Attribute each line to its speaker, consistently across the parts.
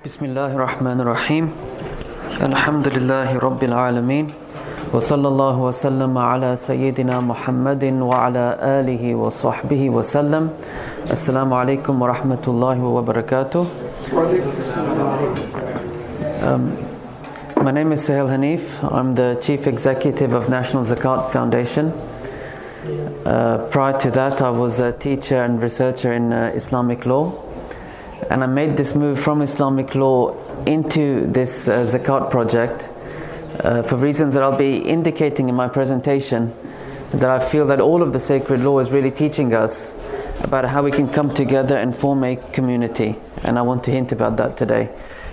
Speaker 1: Bismillahir Rahmanir Rahim. Alhamdulillahi Rabbil Alameen. Wa sallallahu wa sallama ala Sayyidina Muhammadin wa ala alihi wa sahbihi wa sallam. Assalamu alaikum wa rahmatullahi wa barakatuh. My name is Sohail Hanif. I'm the Chief Executive of National Zakat Foundation. Prior to that, I was a teacher and researcher in Islamic law. And I made this move from Islamic law into this Zakat project for reasons that I'll be indicating in my presentation, that I feel that all of the sacred law is really teaching us about how we can come together and form a community. And I want to hint about that today.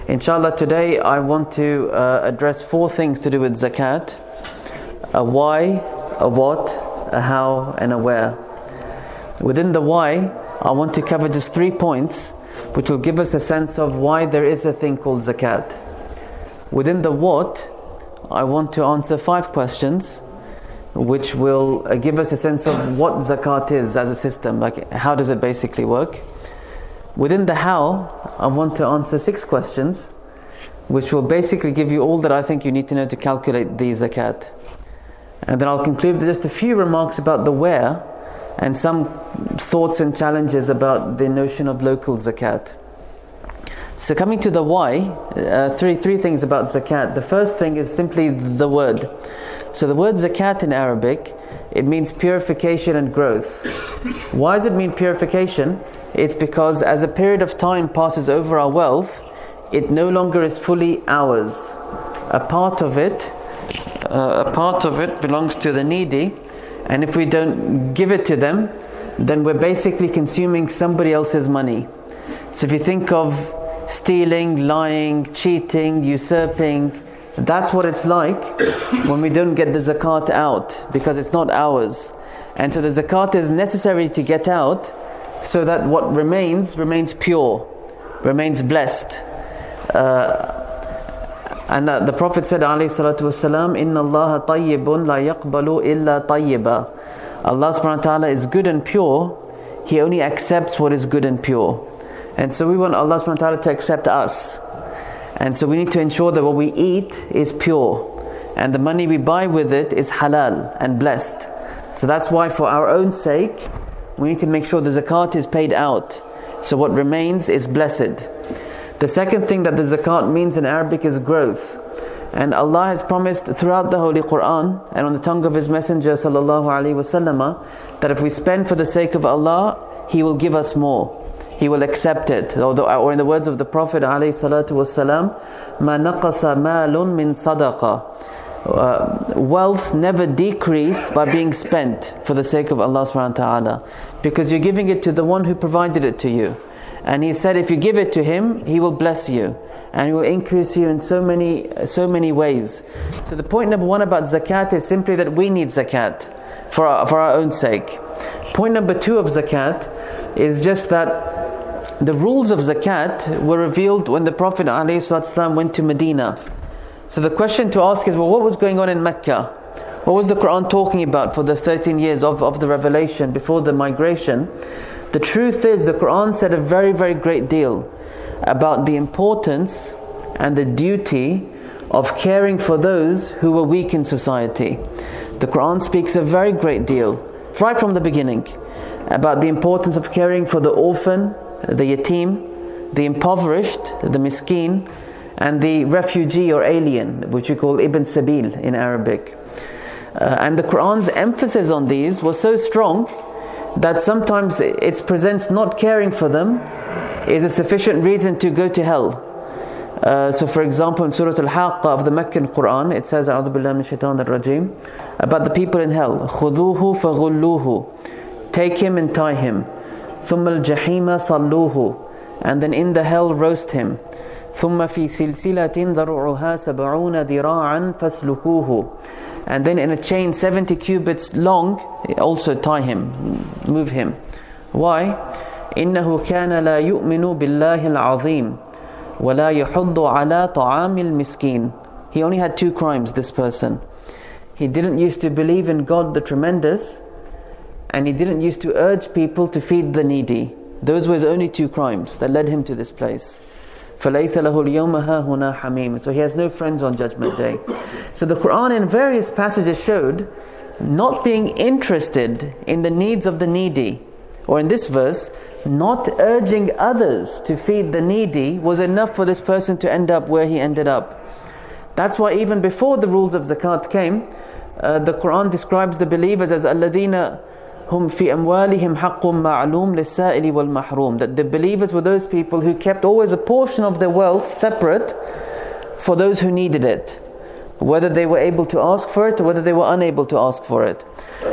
Speaker 1: Inshallah, today I want to address 4 things to do with Zakat: a why, a what, a how, and a where. Within the why, I want to cover just 3 points which will give us a sense of why there is a thing called Zakat. Within the what, I want to answer 5 questions which will give us a sense of what Zakat is as a system, like how does it basically work. Within the how, I want to answer 6 questions which will basically give you all that I think you need to know to calculate the Zakat. And then I'll conclude with just a few remarks about the where and some thoughts and challenges about the notion of local Zakat. So coming to the why, three things about Zakat. The first thing is simply the word. So the word Zakat in Arabic, it means purification and growth. Why does it mean purification? It's because as a period of time passes over our wealth, it no longer is fully ours. A part of it belongs to the needy, and if we don't give it to them, then we're basically consuming somebody else's money. So if you think of stealing, lying, cheating, usurping, that's what it's like when we don't get the zakat out, because it's not ours. And so the zakat is necessary to get out so that what remains pure, remains blessed. And the Prophet said, alayhi salatu wasalam, Inna Allaha tayyibun la yaqbalu illa tayyiba. Allah subhanahu wa ta'ala is good and pure. He only accepts what is good and pure. And so we want Allah subhanahu wa ta'ala to accept us. And so we need to ensure that what we eat is pure, and the money we buy with it is halal and blessed. So that's why, for our own sake, we need to make sure the zakat is paid out, so what remains is blessed. The second thing that the zakat means in Arabic is growth. And Allah has promised throughout the Holy Quran and on the tongue of His Messenger sallallahu alaihi wasallam that if we spend for the sake of Allah, He will give us more. He will accept it. Or in the words of the Prophet alayhi salatu wasalam, مَا نَقَصَ مَالٌ مِّن صَدَقَةٍ. Wealth never decreased by being spent for the sake of Allah subhanahu wa ta'ala, because you're giving it to the one who provided it to you. And He said if you give it to Him, He will bless you and He will increase you in so many ways. So the point number 1 about zakat is simply that we need zakat for our own sake. Point number 2 of zakat is just that the rules of zakat were revealed when the Prophet ﷺ went to Medina. So the question to ask is, well, what was going on in Mecca? What was the Quran talking about for the 13 years of the revelation before the migration? The truth is, the Quran said a very, very great deal about the importance and the duty of caring for those who were weak in society. The Quran speaks a very great deal, right from the beginning, about the importance of caring for the orphan, the yatim, the impoverished, the miskeen, and the refugee or alien, which we call Ibn Sabil in Arabic. And the Quran's emphasis on these was so strong that sometimes it presents not caring for them is a sufficient reason to go to hell. So for example, in Surah Al-Haqqa of the Meccan Quran, it says, A'udhu billahi minash shaitanir rajim, about the people in hell. خُذُوهُ فَغُلُّوهُ. Take him and tie him. ثُمَّ الْجَحِيمَ صَلُّوهُ. And then in the hell roast him. ثُمَّ فِي سِلْسِلَةٍ ذَرُعُهَا سَبْعُونَ ذِرَاعًا فَاسْلُكُوهُ. And then in a chain 70 cubits long, also tie him, move him. Why? إِنَّهُ كَانَ لَا يُؤْمِنُ بِاللَّهِ الْعَظِيمِ وَلَا يَحُضُّ عَلَى طَعَامِ الْمِسْكِينِ. He only had 2 crimes, this person. He didn't used to believe in God the Tremendous, and he didn't used to urge people to feed the needy. Those were his only 2 crimes that led him to this place. فَلَيْسَ لَهُ الْيَوْمَ هَاهُنَا حَمِيمٌ. So he has no friends on Judgment Day. So the Quran in various passages showed not being interested in the needs of the needy, or in this verse, not urging others to feed the needy was enough for this person to end up where he ended up. That's why even before the rules of zakat came, the Quran describes the believers as الَّذِينَ هُمْ فِي أَمْوَالِهِمْ حَقٌّ مَعْلُومٌ لِلسَّائِلِ وَالْمَحْرُومِ. That the believers were those people who kept always a portion of their wealth separate for those who needed it, whether they were able to ask for it or whether they were unable to ask for it.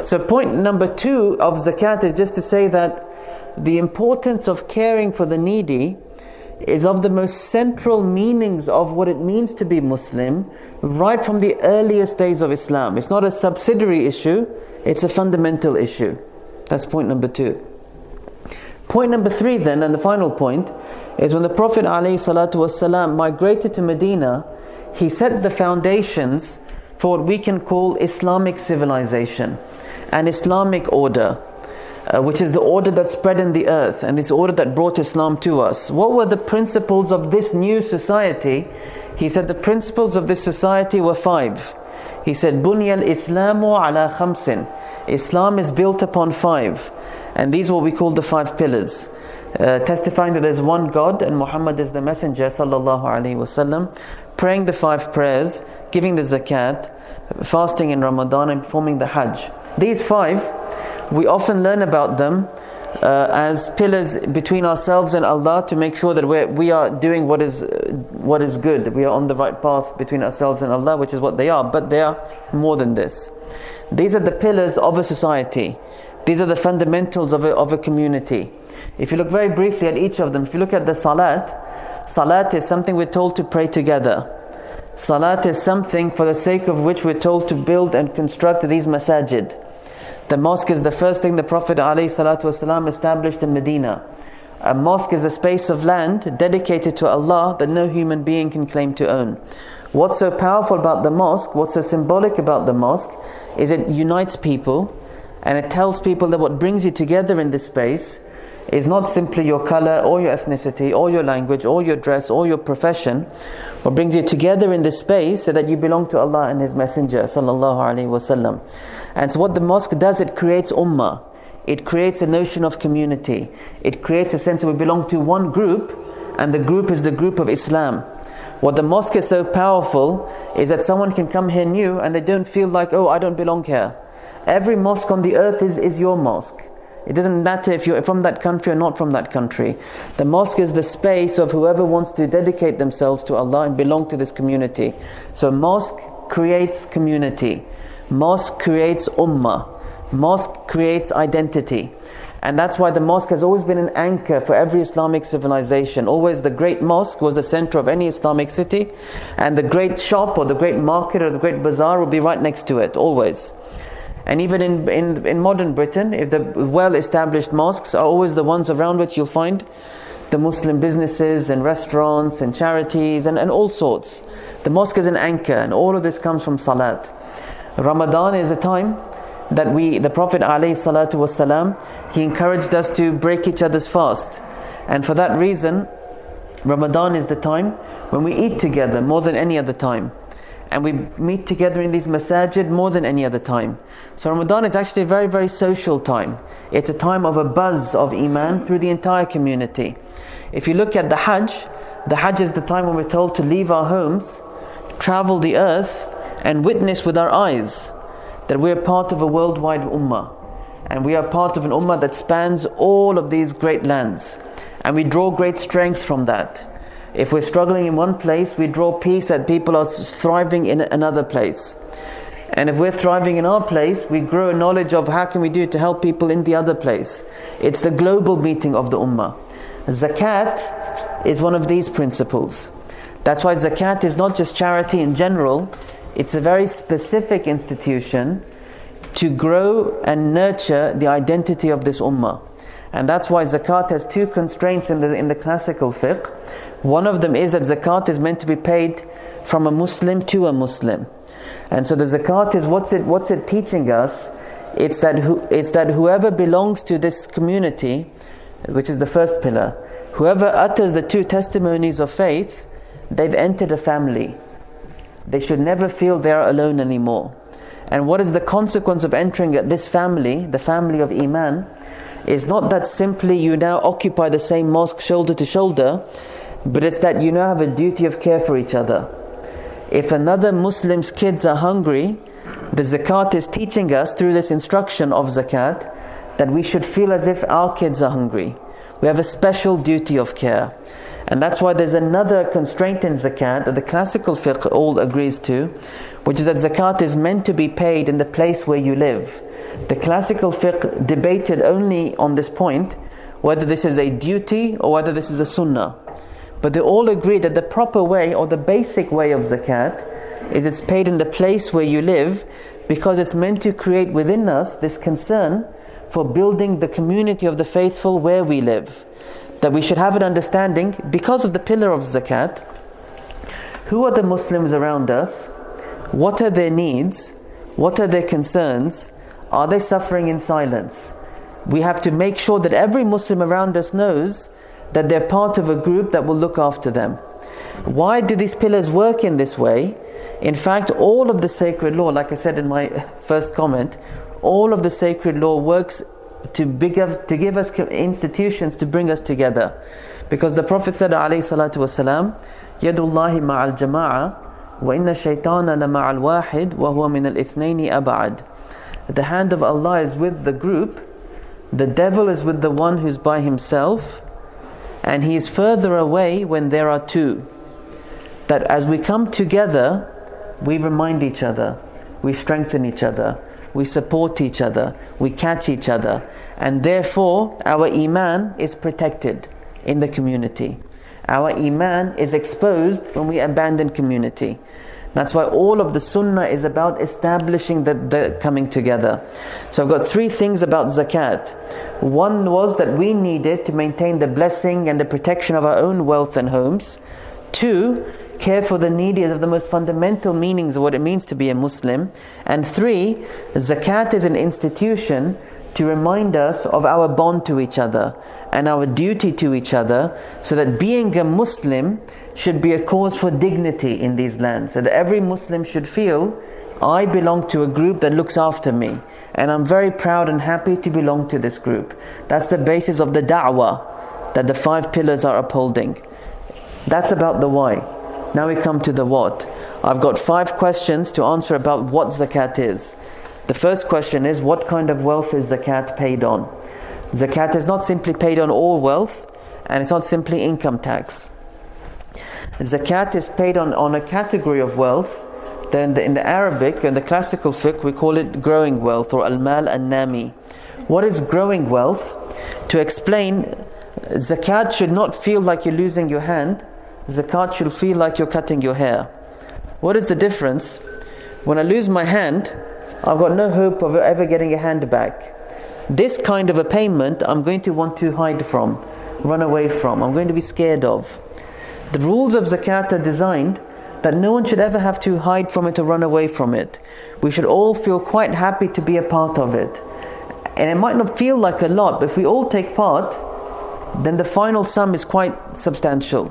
Speaker 1: So point number 2 of zakat is just to say that the importance of caring for the needy is of the most central meanings of what it means to be Muslim right from the earliest days of Islam. It's not a subsidiary issue, it's a fundamental issue. That's point number 2. Point number 3 then, and the final point, is when the Prophet ﷺ migrated to Medina, he set the foundations for what we can call Islamic civilization and Islamic order, which is the order that spread in the earth and this order that brought Islam to us. What were the principles of this new society? He said the principles of this society were 5. He said, بُنْيَ الْإِسْلَامُ عَلَى خَمْسٍ. Islam is built upon 5. And these are what we call the 5 pillars. Testifying that there's one God and Muhammad is the messenger sallallahu alaihi wasallam, praying the 5 prayers, giving the zakat, fasting in Ramadan, and performing the Hajj. These 5, we often learn about them as pillars between ourselves and Allah to make sure that we are doing what is good, that we are on the right path between ourselves and Allah, which is what they are. But they are more than this. These are the pillars of a society. These are the fundamentals of a community. If you look very briefly at each of them, if you look at the salat is something we're told to pray together. Salat is something for the sake of which we're told to build and construct these masajid. The mosque is the first thing the Prophet ﷺ established in Medina. A mosque is a space of land dedicated to Allah that no human being can claim to own. What's so powerful about the mosque, what's so symbolic about the mosque, is it unites people, and it tells people that what brings you together in this space is not simply your color or your ethnicity or your language or your dress or your profession. What brings you together in this space is that you belong to Allah and His Messenger sallallahu alaihi wasallam. And so what the mosque does, it creates ummah. It creates a notion of community. It creates a sense that we belong to one group, and the group is the group of Islam. What the mosque is so powerful is that someone can come here new and they don't feel like, oh, I don't belong here. Every mosque on the earth is your mosque. It doesn't matter if you're from that country or not from that country. The mosque is the space of whoever wants to dedicate themselves to Allah and belong to this community. So mosque creates community. Mosque creates ummah. Mosque creates identity. And that's why the mosque has always been an anchor for every Islamic civilization. Always the great mosque was the center of any Islamic city, and the great shop or the great market or the great bazaar will be right next to it, always. And even in modern Britain, if the well-established mosques are always the ones around which you'll find the Muslim businesses and restaurants and charities and all sorts. The mosque is an anchor, and all of this comes from salat. Ramadan is a time that the Prophet ﷺ, he encouraged us to break each other's fast. And for that reason, Ramadan is the time when we eat together more than any other time. And we meet together in these masajid more than any other time. So Ramadan is actually a very, very social time. It's a time of a buzz of iman through the entire community. If you look at the Hajj is the time when we're told to leave our homes, travel the earth, and witness with our eyes that we are part of a worldwide ummah. And we are part of an ummah that spans all of these great lands. And we draw great strength from that. If we're struggling in one place, we draw peace that people are thriving in another place. And if we're thriving in our place, we grow knowledge of how can we do to help people in the other place. It's the global meeting of the ummah. Zakat is one of these principles. That's why zakat is not just charity in general. It's a very specific institution to grow and nurture the identity of this ummah. And that's why zakat has 2 constraints in the classical fiqh. One of them is that zakat is meant to be paid from a Muslim to a Muslim. And so the zakat is what's it teaching us? It's that whoever belongs to this community, which is the first pillar, Whoever utters the two testimonies of faith, they've entered a family. They should never feel they are alone anymore. And what is the consequence of entering this family, the family of Iman, is not that simply you now occupy the same mosque shoulder to shoulder, but it's that you now have a duty of care for each other. If another Muslim's kids are hungry, the zakat is teaching us through this instruction of zakat that we should feel as if our kids are hungry. We have a special duty of care. And that's why there's another constraint in zakat that the classical fiqh all agrees to, which is that zakat is meant to be paid in the place where you live. The classical fiqh debated only on this point, whether this is a duty or whether this is a sunnah. But they all agree that the proper way or the basic way of zakat is it's paid in the place where you live, because it's meant to create within us this concern for building the community of the faithful where we live. That we should have an understanding, because of the pillar of zakat, who are the Muslims around us, what are their needs, what are their concerns, are they suffering in silence? We have to make sure that every Muslim around us knows that they're part of a group that will look after them. Why do these pillars work in this way? In fact, all of the sacred law, like I said in my first comment, all of the sacred law works to give us institutions to bring us together. Because the Prophet said, alayhi salatu wasalam, Yadullahi ma'al jama'a, wa inna shaytana la ma'al wahid, wa huwa min al-ithnayni ab'ad. The hand of Allah is with the group, the devil is with the one who's by himself, and he is further away when there are two. That as we come together, we remind each other, we strengthen each other, we support each other, we catch each other, and therefore our iman is protected in the community. Our iman is exposed when we abandon community. That's why all of the sunnah is about establishing the coming together. So I've got three things about zakat. One was that we needed to maintain the blessing and the protection of our own wealth and homes. Two, care for the needy is of the most fundamental meanings of what it means to be a Muslim. And three, zakat is an institution to remind us of our bond to each other and our duty to each other, so that being a Muslim should be a cause for dignity in these lands. So that every Muslim should feel, I belong to a group that looks after me, and I'm very proud and happy to belong to this group. That's the basis of the da'wah that the 5 pillars are upholding. That's about the why. Now we come to the what. I've got 5 questions to answer about what zakat is. The first question is, what kind of wealth is zakat paid on? Zakat is not simply paid on all wealth, and it's not simply income tax. Zakat is paid on a category of wealth. Then in the Arabic and the classical fiqh, we call it growing wealth, or al-mal an-nami. What is growing wealth? To explain, zakat should not feel like you're losing your hand. Zakat should feel like you're cutting your hair. What is the difference? When I lose my hand, I've got no hope of ever getting a hand back. This kind of a payment I'm going to want to hide from, run away from, I'm going to be scared of. The rules of zakat are designed that no one should ever have to hide from it or run away from it. We should all feel quite happy to be a part of it. And it might not feel like a lot, but if we all take part, then the final sum is quite substantial.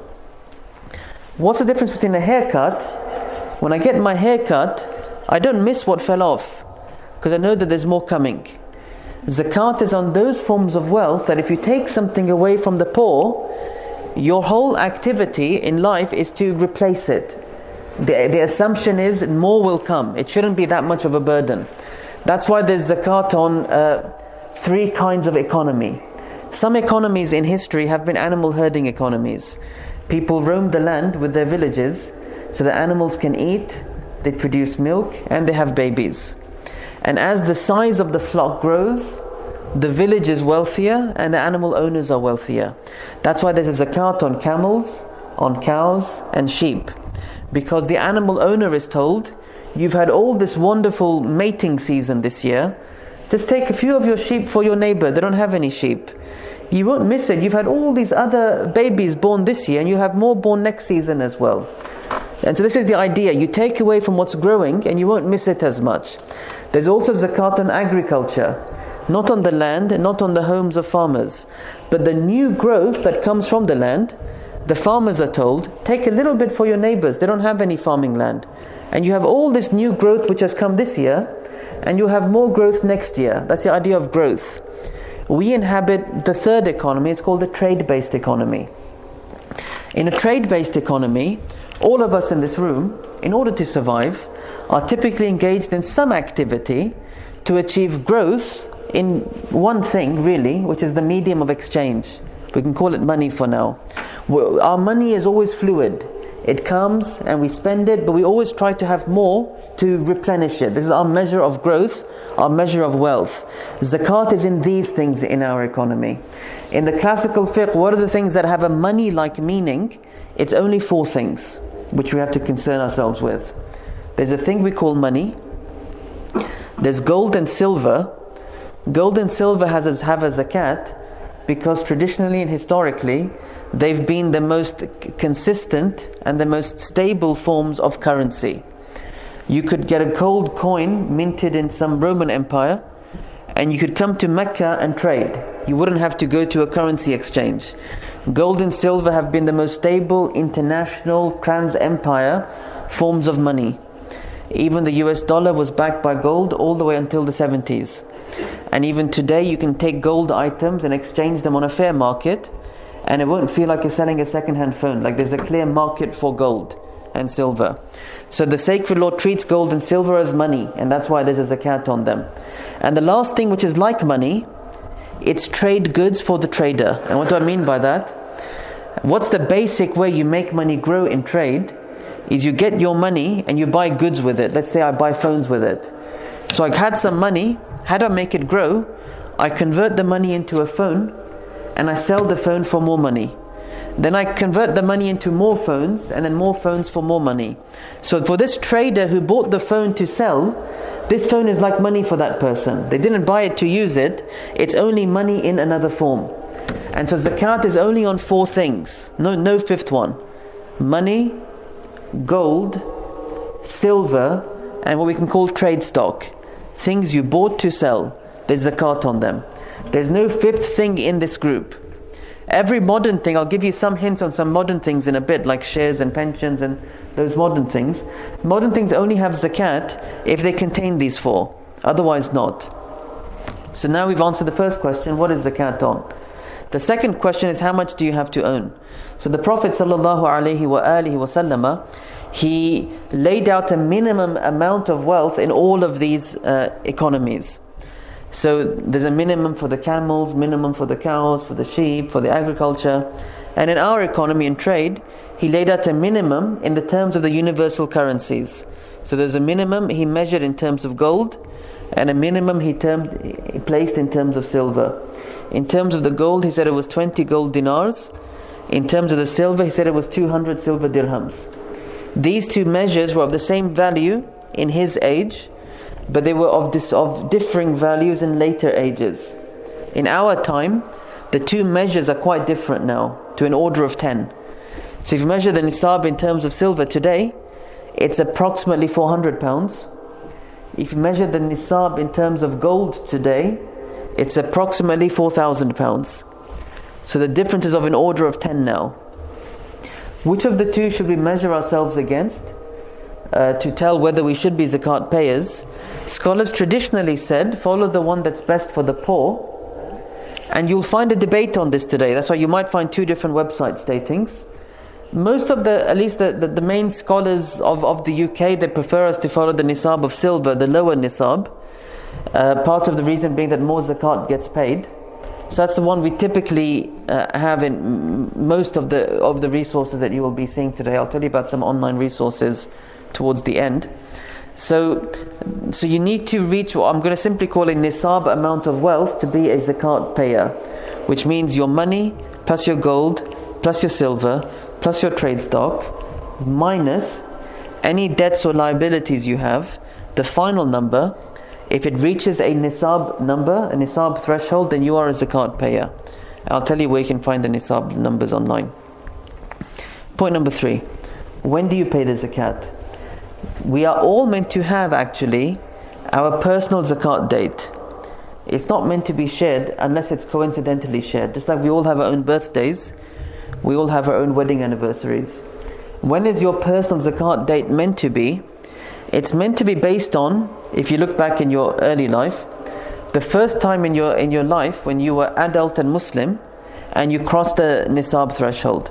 Speaker 1: What's the difference between a haircut? When I get my haircut, I don't miss what fell off, because I know that there's more coming. Zakat is on those forms of wealth that if you take something away from the poor, your whole activity in life is to replace it. The assumption is more will come. It shouldn't be that much of a burden. That's why there's zakat on 3 kinds of economy. Some economies in history have been animal herding economies. People roam the land with their villages so that animals can eat, they produce milk, and they have babies. And as the size of the flock grows, the village is wealthier and the animal owners are wealthier. That's why there's a zakat on camels, on cows and sheep. Because the animal owner is told, you've had all this wonderful mating season this year, just take a few of your sheep for your neighbor, they don't have any sheep. You won't miss it, you've had all these other babies born this year and you'll have more born next season as well. And so this is the idea, you take away from what's growing and you won't miss it as much. There's also zakat on agriculture. not on the land, not on the homes of farmers. But the new growth that comes from the land, the farmers are told, take a little bit for your neighbors. They don't have any farming land. And you have all this new growth which has come this year, and you'll have more growth next year. That's the idea of growth. We inhabit the third economy. It's called the trade-based economy. In a trade-based economy, all of us in this room, in order to survive, are typically engaged in some activity to achieve growth in one thing, really, which is the medium of exchange. We can call it money for now. Our money is always fluid. It comes and we spend it, but we always try to have more to replenish it. This is our measure of growth, our measure of wealth. Zakat is in these things in our economy. In the classical fiqh, what are the things that have a money-like meaning? It's only 4 things which we have to concern ourselves with. There's a thing we call money. There's gold and silver. Gold and silver have a zakat because traditionally and historically they've been the most consistent and the most stable forms of currency. You could get a gold coin minted in some Roman Empire and you could come to Mecca and trade. You wouldn't have to go to a currency exchange. Gold and silver have been the most stable, international, trans-empire forms of money. Even the US dollar was backed by gold all the way until the 70s. And even today you can take gold items and exchange them on a fair market, and it won't feel like you're selling a second-hand phone. Like there's a clear market for gold and silver. So the sacred law treats gold and silver as money, and that's why there's a zakat on them. And the last thing, which is like money, it's trade goods for the trader. And what do I mean by that? What's the basic way you make money grow in trade? Is you get your money and you buy goods with it. Let's say I buy phones with it. So I had some money. How do I make it grow? I convert the money into a phone and I sell the phone for more money. Then I convert the money into more phones and then more phones for more money. So for this trader who bought the phone to sell, this phone is like money for that person. They didn't buy it to use it. It's only money in another form. And so zakat is only on 4 things. No fifth one. Money, gold, silver, and what we can call trade stock. Things you bought to sell. There's zakat on them. There's no fifth thing in this group. Every modern thing, I'll give you some hints on some modern things in a bit, like shares and pensions and those modern things. Modern things only have zakat if they contain these 4. Otherwise not. So now we've answered the first question, what is zakat on? The second question is, how much do you have to own? So the Prophet ﷺ, he laid out a minimum amount of wealth in all of these economies. So there's a minimum for the camels, minimum for the cows, for the sheep, for the agriculture. And in our economy and trade, he laid out a minimum in the terms of the universal currencies. So there's a minimum he measured in terms of gold, and a minimum he placed in terms of silver. In terms of the gold, he said it was 20 gold dinars. In terms of the silver, he said it was 200 silver dirhams. These 2 measures were of the same value in his age, but they were of differing values in later ages. In our time, the 2 measures are quite different now, to an order of 10. So if you measure the nisab in terms of silver today, it's approximately 400 pounds. If you measure the nisab in terms of gold today, it's approximately 4,000 pounds. So the difference is of an order of 10 now. Which of the 2 should we measure ourselves against to tell whether we should be zakat payers? Scholars traditionally said, follow the one that's best for the poor. And you'll find a debate on this today. That's why you might find 2 different website statings. Most of at least the main scholars of the UK, they prefer us to follow the nisab of silver, the lower nisab. Part of the reason being that more zakat gets paid. So that's the one we typically have in most of the resources that you will be seeing today. I'll tell you about some online resources towards the end. So you need to reach what I'm going to simply call a nisab amount of wealth to be a zakat payer, which means your money plus your gold plus your silver plus your trade stock minus any debts or liabilities you have. The final number, if it reaches a nisab number, a nisab threshold, then you are a zakat payer. I'll tell you where you can find the nisab numbers online. Point number 3. When do you pay the zakat? We are all meant to have actually our personal zakat date. it's not meant to be shared unless it's coincidentally shared. Just like we all have our own birthdays, we all have our own wedding anniversaries. When is your personal zakat date meant to be? It's meant to be based on, if you look back in your early life, the first time in your life when you were adult and Muslim and you crossed the nisab threshold.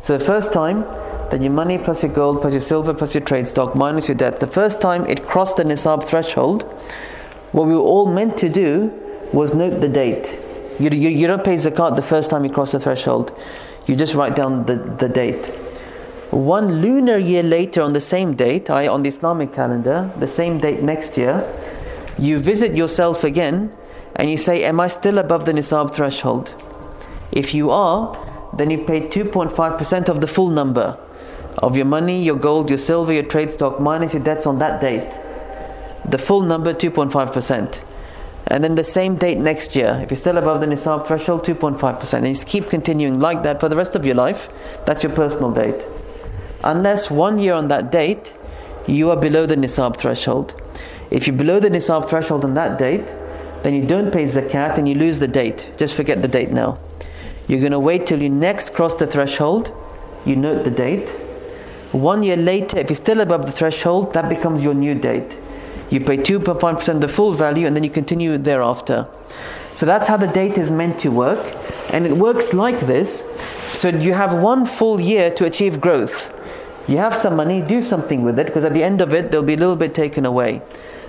Speaker 1: So the first time that your money plus your gold plus your silver plus your trade stock minus your debts, the first time it crossed the nisab threshold, what we were all meant to do was note the date. You don't pay zakat the first time you cross the threshold. You just write down the date. One lunar year later on the same date, on the Islamic calendar, the same date next year, you visit yourself again and you say, am I still above the nisab threshold? If you are, then you pay 2.5% of the full number of your money, your gold, your silver, your trade stock, minus your debts on that date. The full number, 2.5%. And then the same date next year, if you're still above the nisab threshold, 2.5%. And you just keep continuing like that for the rest of your life. That's your personal date. Unless 1 year on that date, you are below the nisab threshold. If you're below the nisab threshold on that date, then you don't pay zakat and you lose the date. Just forget the date now. You're going to wait till you next cross the threshold. You note the date. 1 year later, if you're still above the threshold, that becomes your new date. You pay 2.5% the full value and then you continue thereafter. So that's how the date is meant to work. And it works like this. So you have 1 full year to achieve growth. You have some money, do something with it, because at the end of it, there'll be a little bit taken away.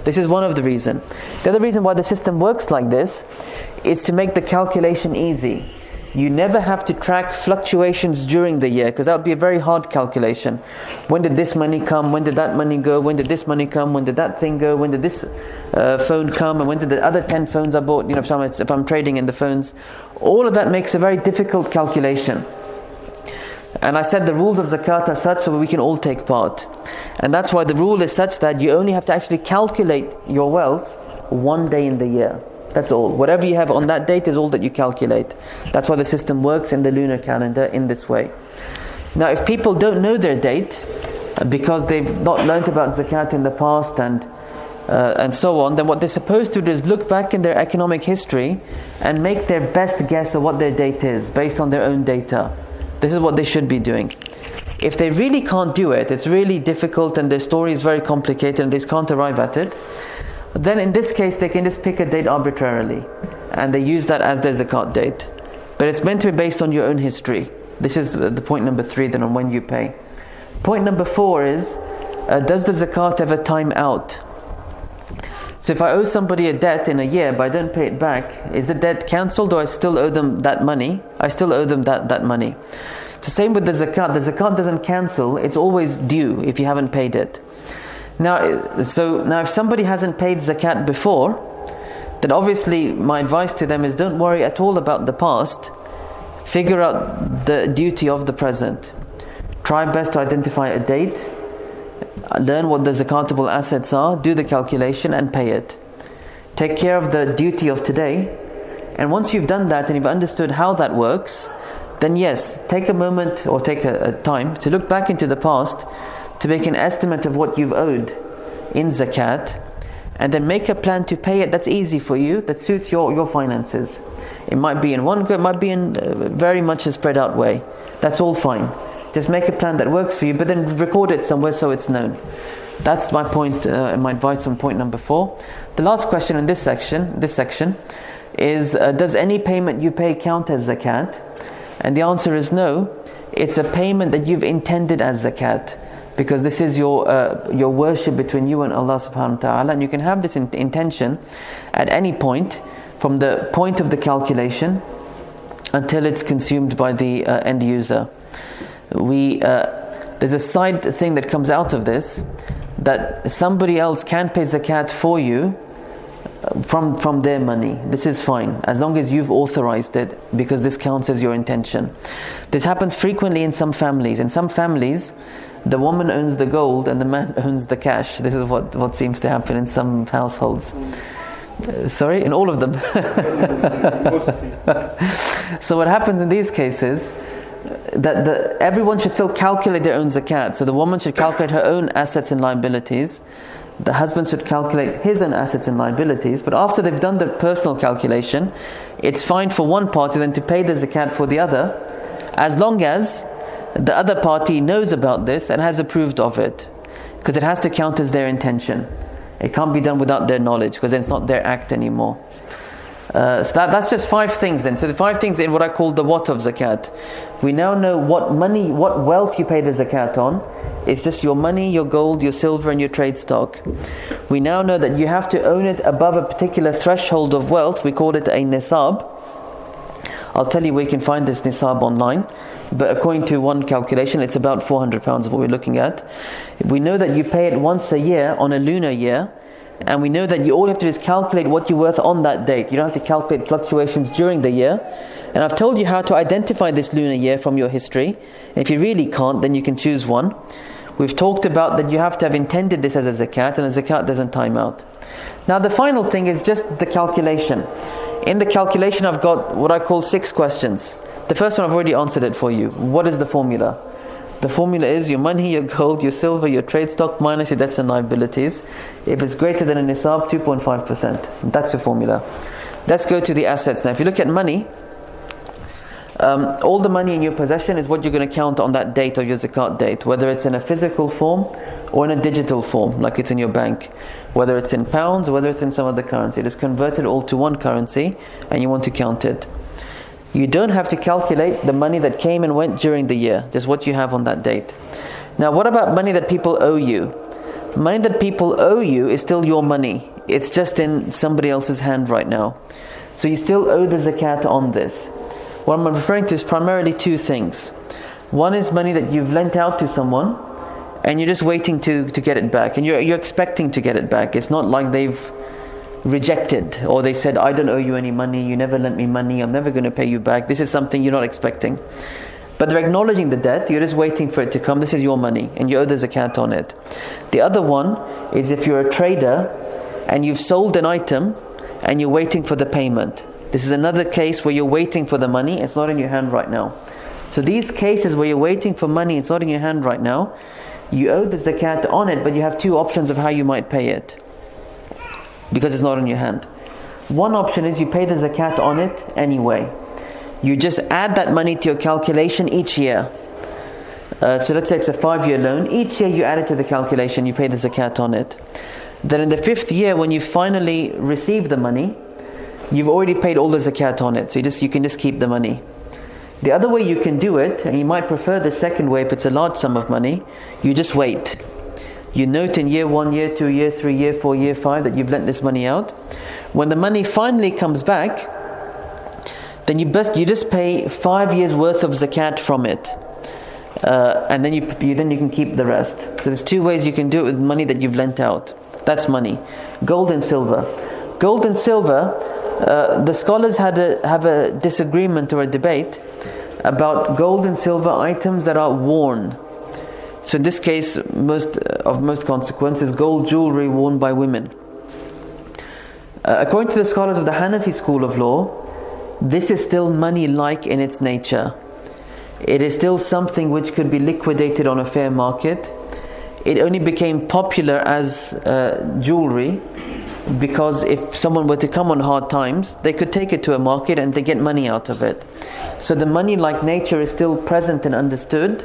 Speaker 1: This is one of the reasons. The other reason why the system works like this is to make the calculation easy. You never have to track fluctuations during the year, because that would be a very hard calculation. When did this money come? When did that money go? When did this money come? When did that thing go? When did this phone come? And when did the other 10 phones I bought? If I'm trading in the phones. All of that makes a very difficult calculation. And I said the rules of zakat are such so we can all take part. And that's why the rule is such that you only have to actually calculate your wealth 1 day in the year. That's all. Whatever you have on that date is all that you calculate. That's why the system works in the lunar calendar in this way. Now, if people don't know their date, because they've not learnt about zakat in the past and so on, then what they're supposed to do is look back in their economic history and make their best guess of what their date is based on their own data. This is what they should be doing. If they really can't do it, it's really difficult and their story is very complicated and they can't arrive at it, then in this case they can just pick a date arbitrarily and they use that as their zakat date. But it's meant to be based on your own history. This is the point number 3, then on when you pay. Point number 4 is, does the zakat ever time out? So if I owe somebody a debt in a year but I don't pay it back, is the debt cancelled or I still owe them that money? I still owe them that money. So same with the zakat. The zakat doesn't cancel, it's always due if you haven't paid it. Now if somebody hasn't paid zakat before, then obviously my advice to them is don't worry at all about the past. Figure out the duty of the present. Try best to identify a date. Learn what the zakatable assets are, do the calculation and pay it. Take care of the duty of today. And once you've done that and you've understood how that works, then yes, take a moment or take a time to look back into the past to make an estimate of what you've owed in zakat, and then make a plan to pay it that's easy for you, that suits your finances. It might be in one go, it might be in very much a spread out way. That's all fine. Just make a plan that works for you, but then record it somewhere so it's known. That's my point, my advice on point number 4. The last question in this section is, does any payment you pay count as zakat? And the answer is no. It's a payment that you've intended as zakat, because this is your worship between you and Allah subhanahu wa ta'ala, and you can have this intention at any point from the point of the calculation until it's consumed by the end user. There's a side thing that comes out of this, that somebody else can pay zakat for you from their money. This is fine as long as you've authorized it, because this counts as your intention. This happens frequently in some families. In some families, the woman owns the gold and the man owns the cash. This is what seems to happen in some households. Sorry, in all of them. So what happens in these cases, that everyone should still calculate their own zakat. So the woman should calculate her own assets and liabilities, the husband should calculate his own assets and liabilities, but after they've done the personal calculation, it's fine for one party then to pay the zakat for the other, as long as the other party knows about this and has approved of it, because it has to count as their intention. It can't be done without their knowledge, because then it's not their act anymore. So that's just 5 things then. So the 5 things in what I call the what of zakat. We now know what money, what wealth you pay the zakat on. It's just your money, your gold, your silver and your trade stock. We now know that you have to own it above a particular threshold of wealth. We call it a nisab. I'll tell you where you can find this nisab online. But according to one calculation, it's about £400 is what we're looking at. We know that you pay it once a year on a lunar year. And we know that all you have to do is calculate what you're worth on that date. You don't have to calculate fluctuations during the year. And I've told you how to identify this lunar year from your history. And if you really can't, then you can choose one. We've talked about that you have to have intended this as a zakat, and the zakat doesn't time out. Now the final thing is just the calculation. In the calculation I've got what I call 6 questions. The first one I've already answered it for you. What is the formula? The formula is your money, your gold, your silver, your trade stock minus your debts and liabilities. If it's greater than a nisab, 2.5%. That's your formula. Let's go to the assets now. If you look at money, all the money in your possession is what you're going to count on that date of your zakat date, whether it's in a physical form or in a digital form, like it's in your bank, whether it's in pounds or whether it's in some other currency. It is converted all to one currency and you want to count it. You don't have to calculate the money that came and went during the year, just what you have on that date. Now what about money that people owe you? Money that people owe you is still your money. It's just in somebody else's hand right now. So you still owe the zakat on this. What I'm referring to is primarily 2 things. One is money that you've lent out to someone and you're just waiting to get it back. And you're expecting to get it back. It's not like they've rejected or they said, I don't owe you any money, you never lent me money, I'm never going to pay you back. This is something you're not expecting. But they're acknowledging the debt, you're just waiting for it to come. This is your money and you owe the zakat on it. The other one is if you're a trader and you've sold an item and you're waiting for the payment. This is another case where you're waiting for the money, it's not in your hand right now. So these cases where you're waiting for money, it's not in your hand right now, you owe the zakat on it, but you have 2 options of how you might pay it, because it's not in your hand. One option is you pay the zakat on it anyway. You just add that money to your calculation each year. So let's say it's a 5-year loan. Each year you add it to the calculation, you pay the zakat on it. Then in the 5th year, when you finally receive the money, you've already paid all the zakat on it. So you can just keep the money. The other way you can do it, and you might prefer the second way if it's a large sum of money, you just wait. You note in year 1, year 2, year 3, year 4, year 5 that you've lent this money out. When the money finally comes back, then you just pay 5 years worth of zakat from it. And then you can keep the rest. So there's 2 ways you can do it with money that you've lent out. That's money. Gold and silver. Gold and silver, the scholars have a disagreement or a debate about gold and silver items that are worn. So in this case, most consequence is gold jewelry worn by women. According to the scholars of the Hanafi school of law, this is still money-like in its nature. It is still something which could be liquidated on a fair market. It only became popular as jewelry because if someone were to come on hard times, they could take it to a market and they get money out of it. So the money-like nature is still present and understood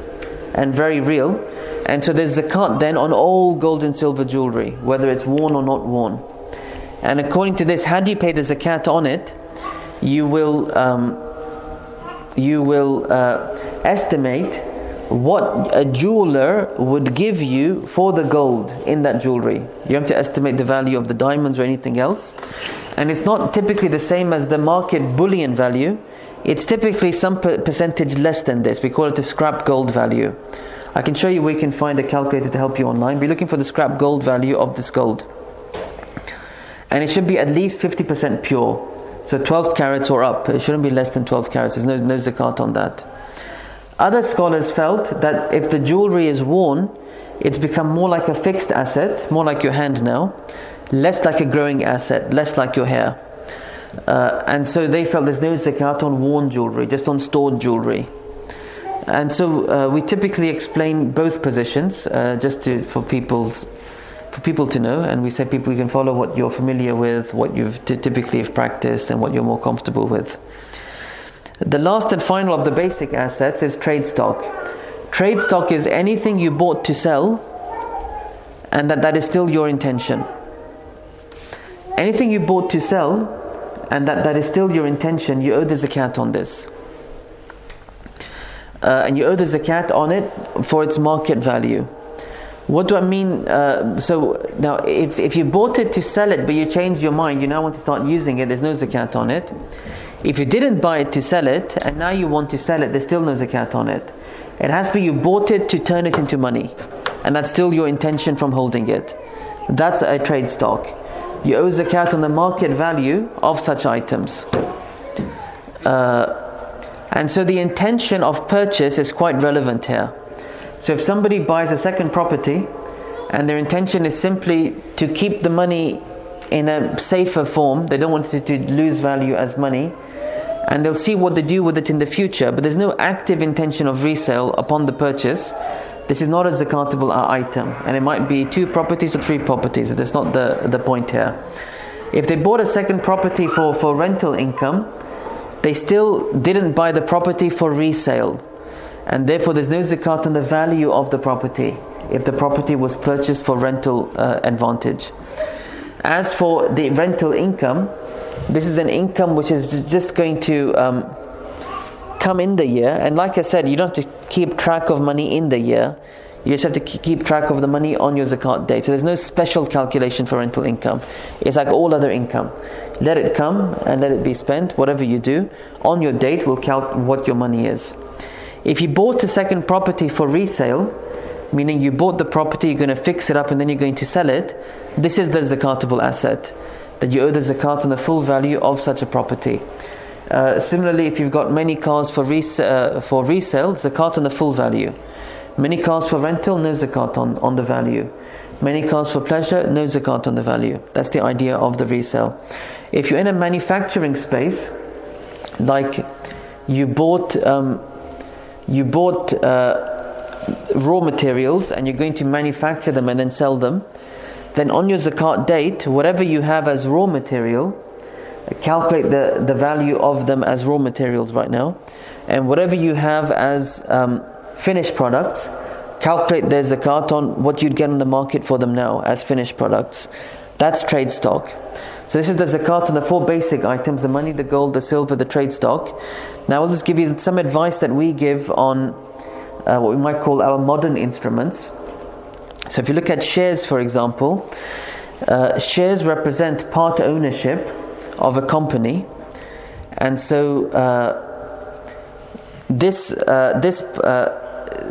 Speaker 1: and very real. And so there's zakat then on all gold and silver jewelry, whether it's worn or not worn. And according to this, how do you pay the zakat on it? You will estimate what a jeweler would give you for the gold in that jewelry. You have to estimate the value of the diamonds or anything else. And it's not typically the same as the market bullion value. It's typically some percentage less than this. We call it the scrap gold value. I can show you where you can find a calculator to help you online. Be looking for the scrap gold value of this gold. And it should be at least 50% pure. So 12 carats or up. It shouldn't be less than 12 carats. There's no zakat on that. Other scholars felt that if the jewelry is worn, it's become more like a fixed asset, more like your hand now, less like a growing asset, less like your hair. And so they felt there's no zakat on worn jewelry, just on stored jewelry. And so we typically explain both positions, for for people to know, and we say people, you can follow what you're familiar with, what you've typically have practiced, and what you're more comfortable with. The last and final of the basic assets is trade stock. Trade stock is anything you bought to sell, and that is still your intention. Anything you bought to sell, and that is still your intention, you owe the zakat on this. And you owe the zakat on it for its market value. What do I mean? So now, if you bought it to sell it, but you changed your mind, you now want to start using it, there's no zakat on it. If you didn't buy it to sell it, and now you want to sell it, there's still no zakat on it. It has to be you bought it to turn it into money, and that's still your intention from holding it. That's a trade stock. You owe zakat on the market value of such items. And so the intention of purchase is quite relevant here. So if somebody buys a second property and their intention is simply to keep the money in a safer form, they don't want it to lose value as money, and they'll see what they do with it in the future, but there's no active intention of resale upon the purchase, this is not a zakatable item. And it might be 2 properties or 3 properties. That's not the point here. If they bought a second property for rental income, they still didn't buy the property for resale, and therefore there's no zakat on the value of the property if the property was purchased for rental advantage. As for the rental income, this is an income which is just going to come in the year, and like I said, you don't have to keep track of money in the year, you just have to keep track of the money on your zakat date. So there's no special calculation for rental income. It's like all other income. Let it come and let it be spent. Whatever you do, on your date will count what your money is. If you bought a second property for resale, meaning you bought the property, you're going to fix it up and then you're going to sell it, this is the zakatable asset, that you owe the zakat on the full value of such a property. Similarly, if you've got many cars for resale, zakat on the full value. Many cars for rental, no zakat on the value. Many cars for pleasure, no zakat on the value. That's the idea of the resale. If you're in a manufacturing space, like you bought raw materials and you're going to manufacture them and then sell them, then on your zakat date, whatever you have as raw material, calculate the value of them as raw materials right now, and whatever you have as finished products, calculate their zakat on what you'd get on the market for them now as finished products. That's trade stock. So this is the zakat on the 4 basic items: the money, the gold, the silver, the trade stock. Now I'll just give you some advice that we give on what we might call our modern instruments. So if you look at shares, for example, shares represent part ownership of a company, and so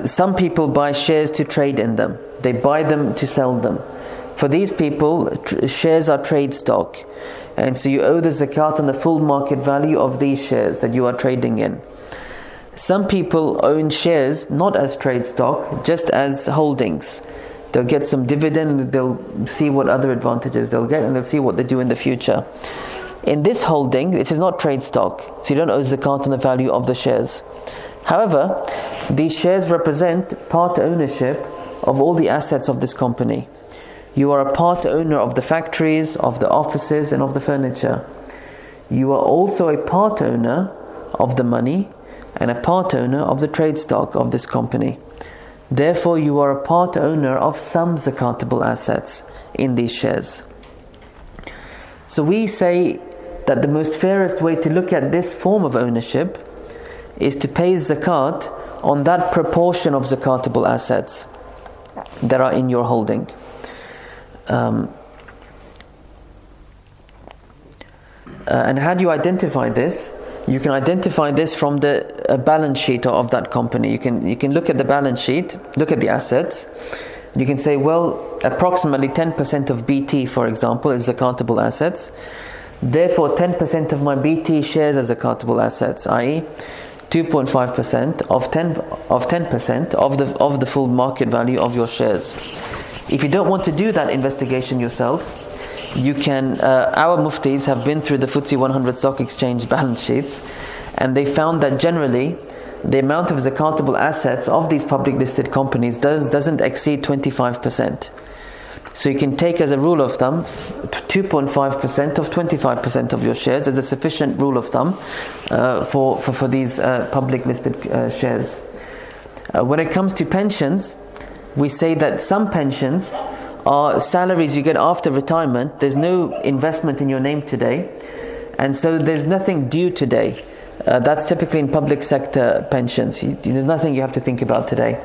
Speaker 1: some people buy shares to trade in them. They buy them to sell them. For these people, shares are trade stock, and so you owe the zakat on the full market value of these shares that you are trading in. Some people own shares not as trade stock, just as holdings. They'll get some dividend, they'll see what other advantages they'll get, and they'll see what they do in the future. In this holding, it is not trade stock, so you don't owe zakat on the value of the shares. However, these shares represent part ownership of all the assets of this company. You are a part owner of the factories, of the offices, and of the furniture. You are also a part owner of the money and a part owner of the trade stock of this company. Therefore, you are a part owner of some zakatable assets in these shares. So we say that the most fairest way to look at this form of ownership is to pay zakat on that proportion of zakatable assets that are in your holding. And how do you identify this? You can identify this from the balance sheet of that company. You can look at the balance sheet, look at the assets. You can say, well, approximately 10% of BT, for example, is zakatable assets. Therefore, 10% of my BT shares are zakatable assets, i.e., 2.5% of 10% of the full market value of your shares. If you don't want to do that investigation yourself, you can. Our muftis have been through the FTSE 100 stock exchange balance sheets, and they found that generally the amount of zakatable assets of these public listed companies doesn't exceed 25%. So you can take as a rule of thumb 2.5% of 25% of your shares as a sufficient rule of thumb for these public listed shares. When it comes to pensions, we say that some pensions are salaries you get after retirement. There's no investment in your name today, and so there's nothing due today. That's typically in public sector pensions. There's nothing you have to think about today.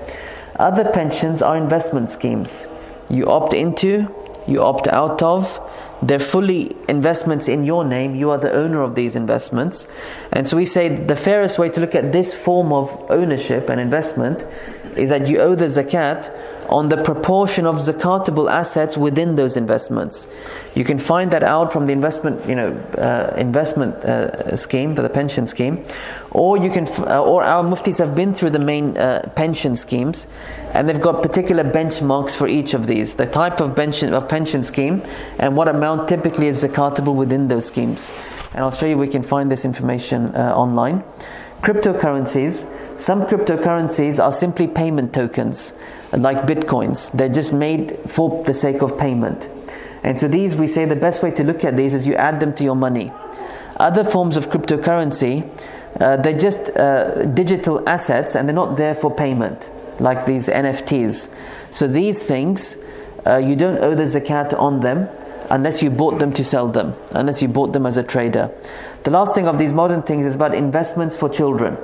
Speaker 1: Other pensions are investment schemes. You opt into, you opt out of. They're fully investments in your name. You are the owner of these investments. And so we say the fairest way to look at this form of ownership and investment is that you owe the zakat on the proportion of zakatable assets within those investments. You can find that out from the investment scheme, for the pension scheme, or you can, or our muftis have been through the main pension schemes, and they've got particular benchmarks for each of these, the type of pension scheme, and what amount typically is zakatable within those schemes. And I'll show you, we can find this information online. Cryptocurrencies. Some cryptocurrencies are simply payment tokens, like bitcoins. They're just made for the sake of payment. And so these, we say the best way to look at these is you add them to your money. Other forms of cryptocurrency, they're just digital assets, and they're not there for payment, like these NFTs. So these things, you don't owe the zakat on them unless you bought them to sell them, unless you bought them as a trader. The last thing of these modern things is about investments for children.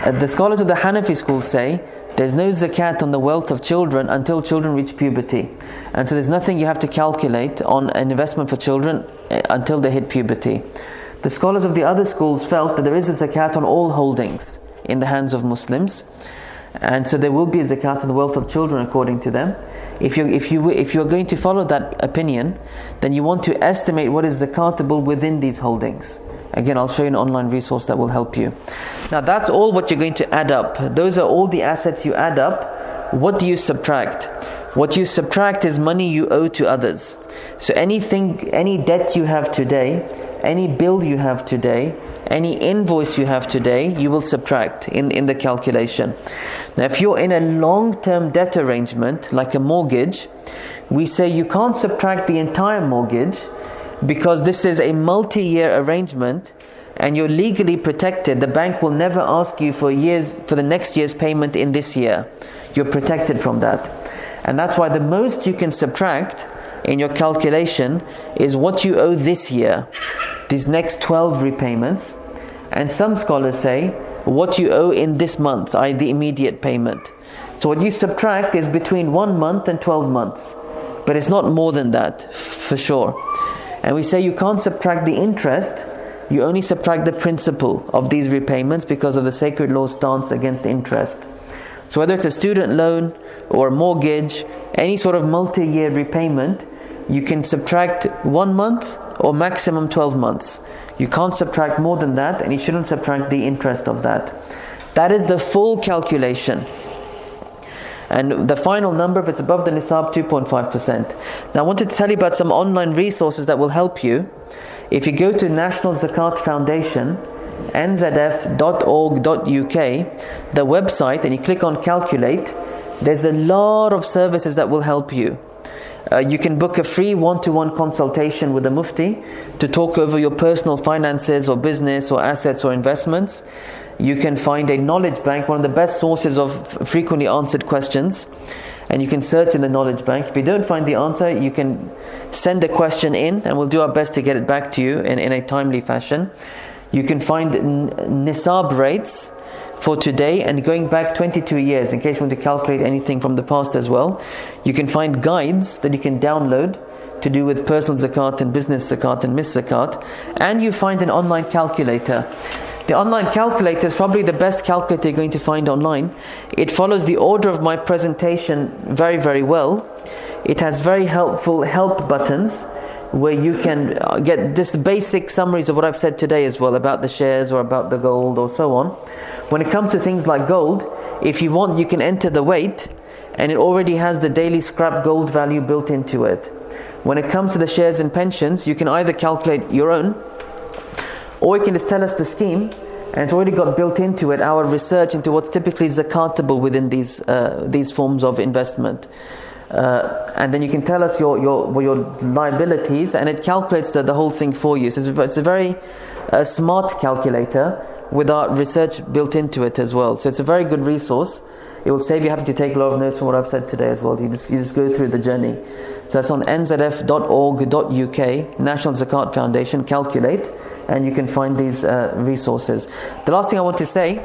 Speaker 1: The scholars of the Hanafi school say there's no zakat on the wealth of children until children reach puberty. And so there's nothing you have to calculate on an investment for children until they hit puberty. The scholars of the other schools felt that there is a zakat on all holdings in the hands of Muslims. And so there will be a zakat on the wealth of children according to them. If you're going to follow that opinion, then you want to estimate what is zakatable within these holdings. Again, I'll show you an online resource that will help you. Now that's all what you're going to add up. Those are all the assets you add up. What do you subtract? What you subtract is money you owe to others. So anything, any debt you have today, any bill you have today, any invoice you have today, you will subtract in the calculation. Now if you're in a long-term debt arrangement, like a mortgage, we say you can't subtract the entire mortgage, because this is a multi-year arrangement and you're legally protected. The bank will never ask you for the next year's payment in this year. You're protected from that. And that's why the most you can subtract in your calculation is what you owe this year, these next 12 repayments. And some scholars say what you owe in this month, i.e. the immediate payment. So what you subtract is between 1 month and 12 months. But it's not more than that, for sure. And we say you can't subtract the interest, you only subtract the principal of these repayments because of the sacred law's stance against interest. So whether it's a student loan or a mortgage, any sort of multi-year repayment, you can subtract 1 month or maximum 12 months. You can't subtract more than that, and you shouldn't subtract the interest of that. That is the full calculation. And the final number, if it's above the nisab, 2.5%. Now I wanted to tell you about some online resources that will help you. If you go to National Zakat Foundation, nzf.org.uk, the website, and you click on calculate, there's a lot of services that will help you. You can book a free one-to-one consultation with a mufti to talk over your personal finances or business or assets or investments. You can find a knowledge bank, one of the best sources of frequently answered questions, and you can search in the knowledge bank. If you don't find the answer, you can send a question in and we'll do our best to get it back to you in a timely fashion. You can find nisab rates for today and going back 22 years, in case you want to calculate anything from the past as well. You can find guides that you can download to do with personal zakat and business zakat and mis zakat, and you find an online calculator. The online calculator is probably the best calculator you're going to find online. It follows the order of my presentation very, very well. It has very helpful help buttons where you can get just basic summaries of what I've said today as well, about the shares or about the gold or so on. When it comes to things like gold, if you want, you can enter the weight, and it already has the daily scrap gold value built into it. When it comes to the shares and pensions, you can either calculate your own, or you can just tell us the scheme, and it's already got built into it our research into what's typically zakatable within these forms of investment. and then you can tell us your liabilities, and it calculates the whole thing for you. So it's a very smart calculator with our research built into it as well. So it's a very good resource. It will save you having to take a lot of notes from what I've said today as well. You just go through the journey. So that's on nzf.org.uk, National Zakat Foundation, calculate, and you can find these resources. The last thing I want to say,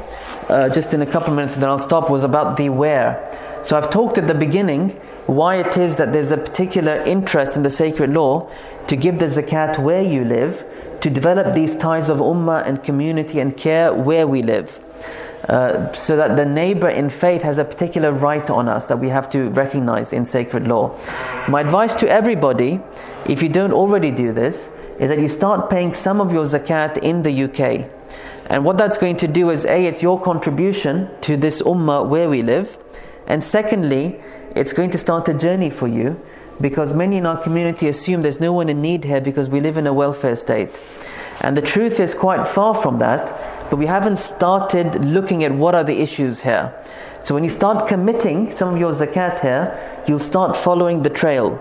Speaker 1: just in a couple of minutes and then I'll stop, was about the where. So I've talked at the beginning why it is that there's a particular interest in the sacred law to give the zakat where you live, to develop these ties of ummah and community and care where we live. So that the neighbor in faith has a particular right on us that we have to recognize in sacred law. My advice to everybody, if you don't already do this, is that you start paying some of your zakat in the UK. And what that's going to do is, A, it's your contribution to this ummah where we live. And secondly, it's going to start a journey for you, because many in our community assume there's no one in need here because we live in a welfare state. And the truth is quite far from that, but we haven't started looking at what are the issues here. So when you start committing some of your zakat here, you'll start following the trail.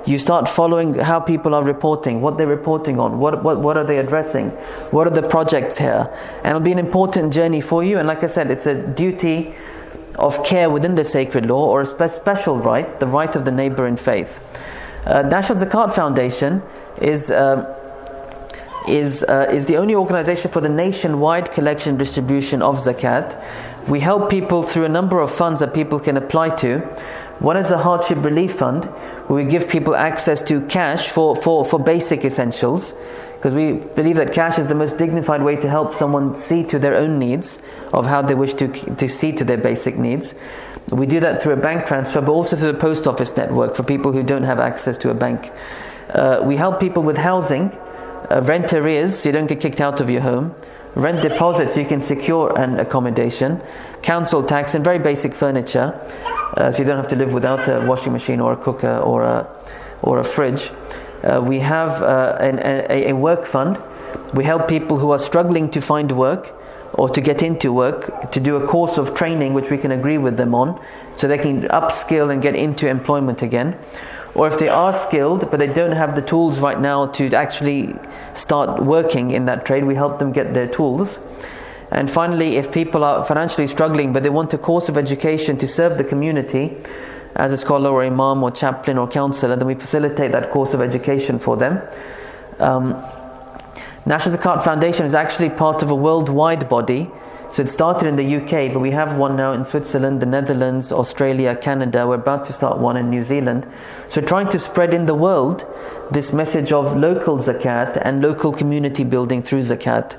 Speaker 1: You start following how people are reporting, what they're reporting on, what are they addressing, what are the projects here. And it'll be an important journey for you. And like I said, it's a duty of care within the sacred law, or a special right, the right of the neighbor in faith. National Zakat Foundation is the only organization for the nationwide collection and distribution of zakat. We help people through a number of funds that people can apply to. One is a hardship relief fund, where we give people access to cash for basic essentials, because we believe that cash is the most dignified way to help someone see to their own needs, of how they wish to see to their basic needs. We do that through a bank transfer, but also through the post office network for people who don't have access to a bank. We help people with housing, rent arrears so you don't get kicked out of your home, rent deposits so you can secure an accommodation, council tax, and very basic furniture, so you don't have to live without a washing machine or a cooker or a fridge. We have a work fund. We help people who are struggling to find work or to get into work, to do a course of training which we can agree with them on, so they can upskill and get into employment again. Or if they are skilled but they don't have the tools right now to actually start working in that trade, we help them get their tools. And finally, if people are financially struggling but they want a course of education to serve the community as a scholar or imam or chaplain or counsellor, then we facilitate that course of education for them. National Zakat Foundation is actually part of a worldwide body. So it started in the UK, but we have one now in Switzerland, the Netherlands, Australia, Canada. We're about to start one in New Zealand. So we're trying to spread in the world this message of local zakat and local community building through zakat.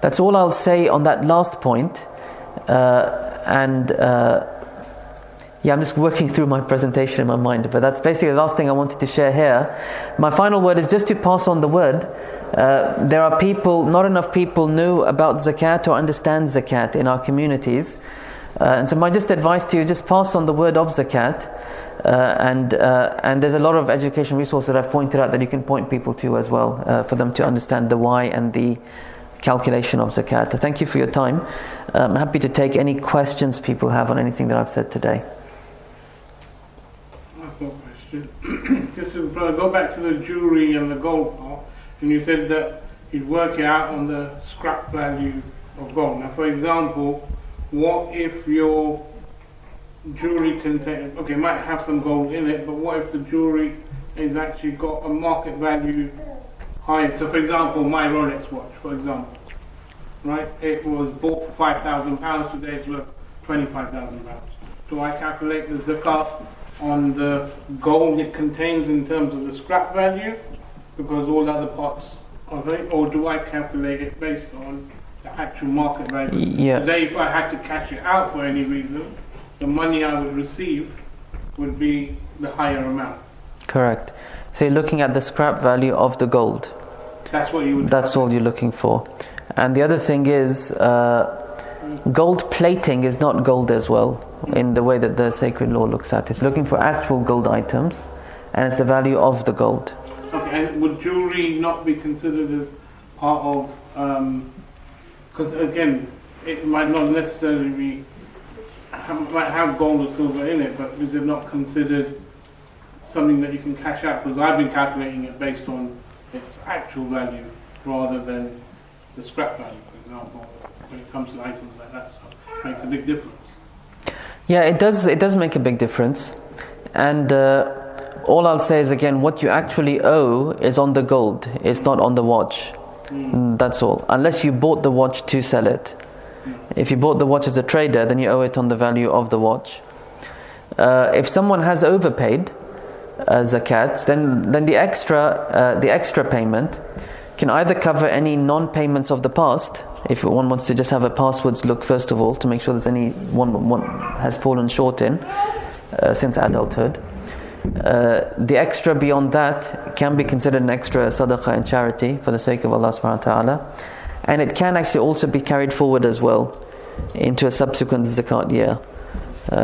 Speaker 1: That's all I'll say on that last point. I'm just working through my presentation in my mind, but that's basically the last thing I wanted to share here. My final word is just to pass on the word. There are people, not enough people know about zakat or understand zakat in our communities. And so my just advice to you, just pass on the word of zakat. And there's a lot of education resources that I've pointed out that you can point people to as well, for them to understand the why and the calculation of zakat. Thank you for your time. I'm happy to take any questions people have on anything that I've said today.
Speaker 2: I've got a question. Just to go back to the jewellery and the gold part, and you said that you'd work it out on the scrap value of gold. Now, for example, what if your jewellery contains, okay, it might have some gold in it, but what if the jewellery has actually got a market value higher? So, for example, my Rolex watch, for example, right? It was bought for £5,000. Today it's worth £25,000. Do I calculate the zakat on the gold it contains in terms of the scrap value, because all other parts of it, or do I calculate it based on the actual market value?
Speaker 1: Yeah.
Speaker 2: Today, if I had to cash it out for any reason, the money I would receive would be the higher amount.
Speaker 1: Correct. So you're looking at the scrap value of the gold.
Speaker 2: That's what you would.
Speaker 1: That's all you're looking for. And the other thing is, gold plating is not gold as well, in the way that the sacred law looks at it. It's looking for actual gold items, and it's the value of the gold.
Speaker 2: Okay, and would jewellery not be considered as part of, because again, it might not necessarily be might have gold or silver in it, but is it not considered something that you can cash out? Because I've been calculating it based on its actual value rather than the scrap value, for example, when it comes to items like that. So it makes a big difference.
Speaker 1: Yeah, it does make a big difference. And all I'll say is, again, what you actually owe is on the gold. It's not on the watch. That's all. Unless you bought the watch to sell it. If you bought the watch as a trader, then you owe it on the value of the watch. If someone has overpaid zakat, then the extra payment can either cover any non-payments of the past, if one wants to just have a passwards look first of all to make sure there's any one has fallen short in since adulthood. The extra beyond that can be considered an extra sadaqah and charity for the sake of Allah subhanahu wa ta'ala, and it can actually also be carried forward as well into a subsequent zakat year.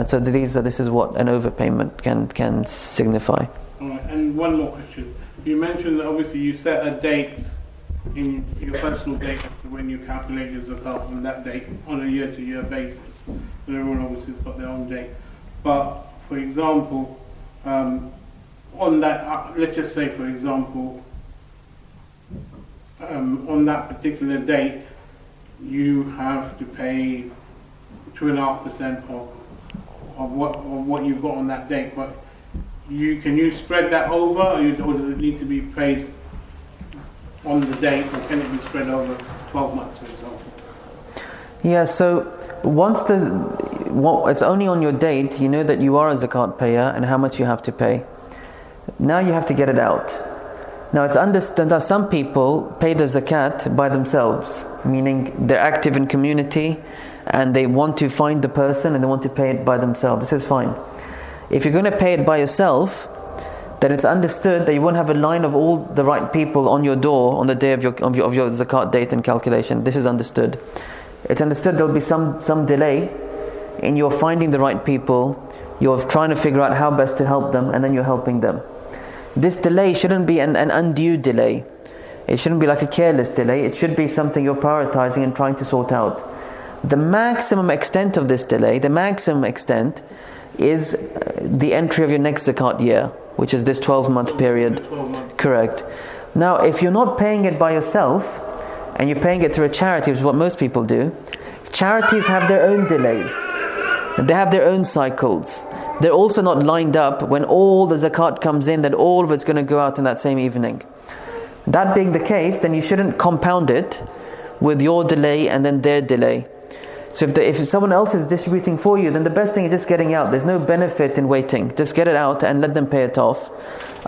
Speaker 1: So this is what an overpayment can signify.
Speaker 2: Alright, and one more question. You mentioned that obviously you set a date in your personal date as to when you calculate your zakat on that date on a year-to-year basis. And everyone obviously has got their own date. But for example, on that, let's just say for example, on that particular date, you have to pay 2.5% of what you've got on that date. But can you spread that over, or does it need to be paid on the date, or can it be spread over 12 months, for example?
Speaker 1: Yeah, so once it's only on your date, you know that you are a zakat payer and how much you have to pay. Now you have to get it out. Now it's understood that some people pay the zakat by themselves, meaning they're active in community and they want to find the person and they want to pay it by themselves. This is fine. If you're going to pay it by yourself, then it's understood that you won't have a line of all the right people on your door on the day of your zakat date and calculation. This is understood. It's understood there'll be some delay in your finding the right people. You're trying to figure out how best to help them, and then you're helping them. This delay shouldn't be an undue delay. It shouldn't be like a careless delay. It should be something you're prioritizing and trying to sort out. The maximum extent of this delay, is the entry of your next zakat year, which is this 12-month period.
Speaker 2: 12 months.
Speaker 1: Correct. Now, if you're not paying it by yourself, and you're paying it through a charity, which is what most people do, charities have their own delays. They have their own cycles. They're also not lined up when all the zakat comes in, that all of it's going to go out in that same evening. That being the case, then you shouldn't compound it with your delay and then their delay. So if someone else is distributing for you, then the best thing is just getting out. There's no benefit in waiting. Just get it out and let them pay it off,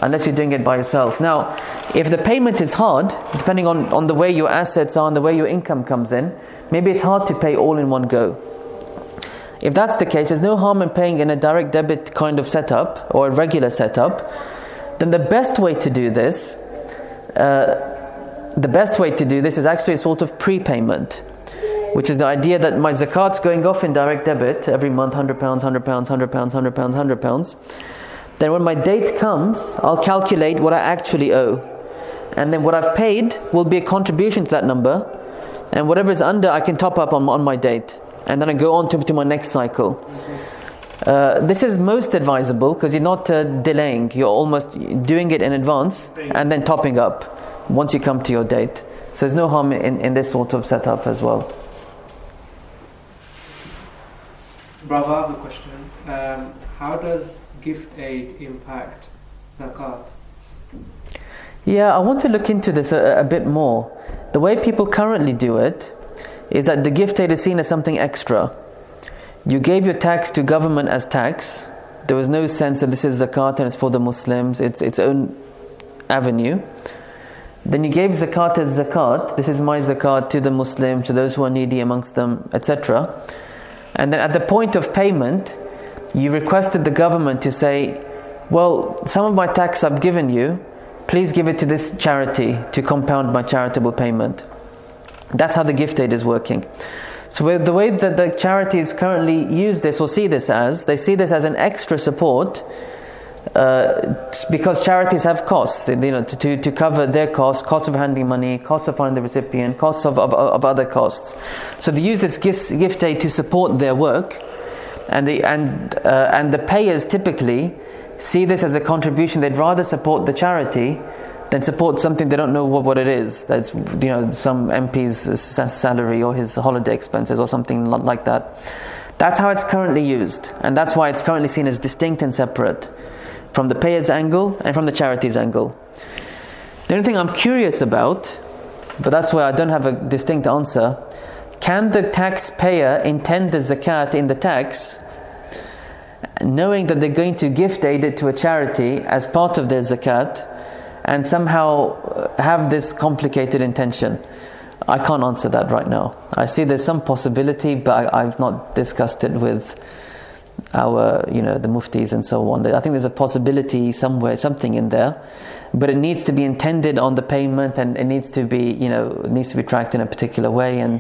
Speaker 1: unless you're doing it by yourself. Now, if the payment is hard, depending on the way your assets are and the way your income comes in, maybe it's hard to pay all in one go. If that's the case, there's no harm in paying in a direct debit kind of setup or a regular setup. Then the best way to do this is actually a sort of prepayment, which is the idea that my zakat's going off in direct debit every month, £100, £100, £100, £100, £100. Then when my date comes, I'll calculate what I actually owe. And then what I've paid will be a contribution to that number. And whatever is under, I can top up on my date. And then I go on to my next cycle. This is most advisable because you're not delaying. You're almost doing it in advance and then topping up once you come to your date. So there's no harm in this sort of setup as well.
Speaker 3: Brother, I have a question. How does gift aid impact zakat?
Speaker 1: Yeah, I want to look into this a bit more. The way people currently do it is that the gift aid is seen as something extra. You gave your tax to government as tax. There was no sense that this is zakat and it's for the Muslims. It's its own avenue. Then you gave zakat as zakat. This is my zakat to the Muslims, to those who are needy amongst them, etc. And then at the point of payment, you requested the government to say, well, some of my tax I've given you, please give it to this charity to compound my charitable payment. That's how the gift aid is working. So the way that the charities currently use this or see this as, they see this as an extra support because charities have costs, to cover their costs of handling money, costs of finding the recipient, costs of other costs. So they use this gift aid to support their work, and the payers typically see this as a contribution. They'd rather support the charity than support something they don't know what it is. That's some MP's salary or his holiday expenses or something like that. That's how it's currently used, and that's why it's currently seen as distinct and separate from the payer's angle and from the charity's angle. The only thing I'm curious about, but that's where I don't have a distinct answer, can the taxpayer intend the zakat in the tax, knowing that they're going to gift aid it to a charity as part of their zakat, and somehow have this complicated intention? I can't answer that right now. I see there's some possibility, but I've not discussed it with our, the muftis and so on. I think there's a possibility somewhere, something in there, but it needs to be intended on the payment, and it needs to be, tracked in a particular way. And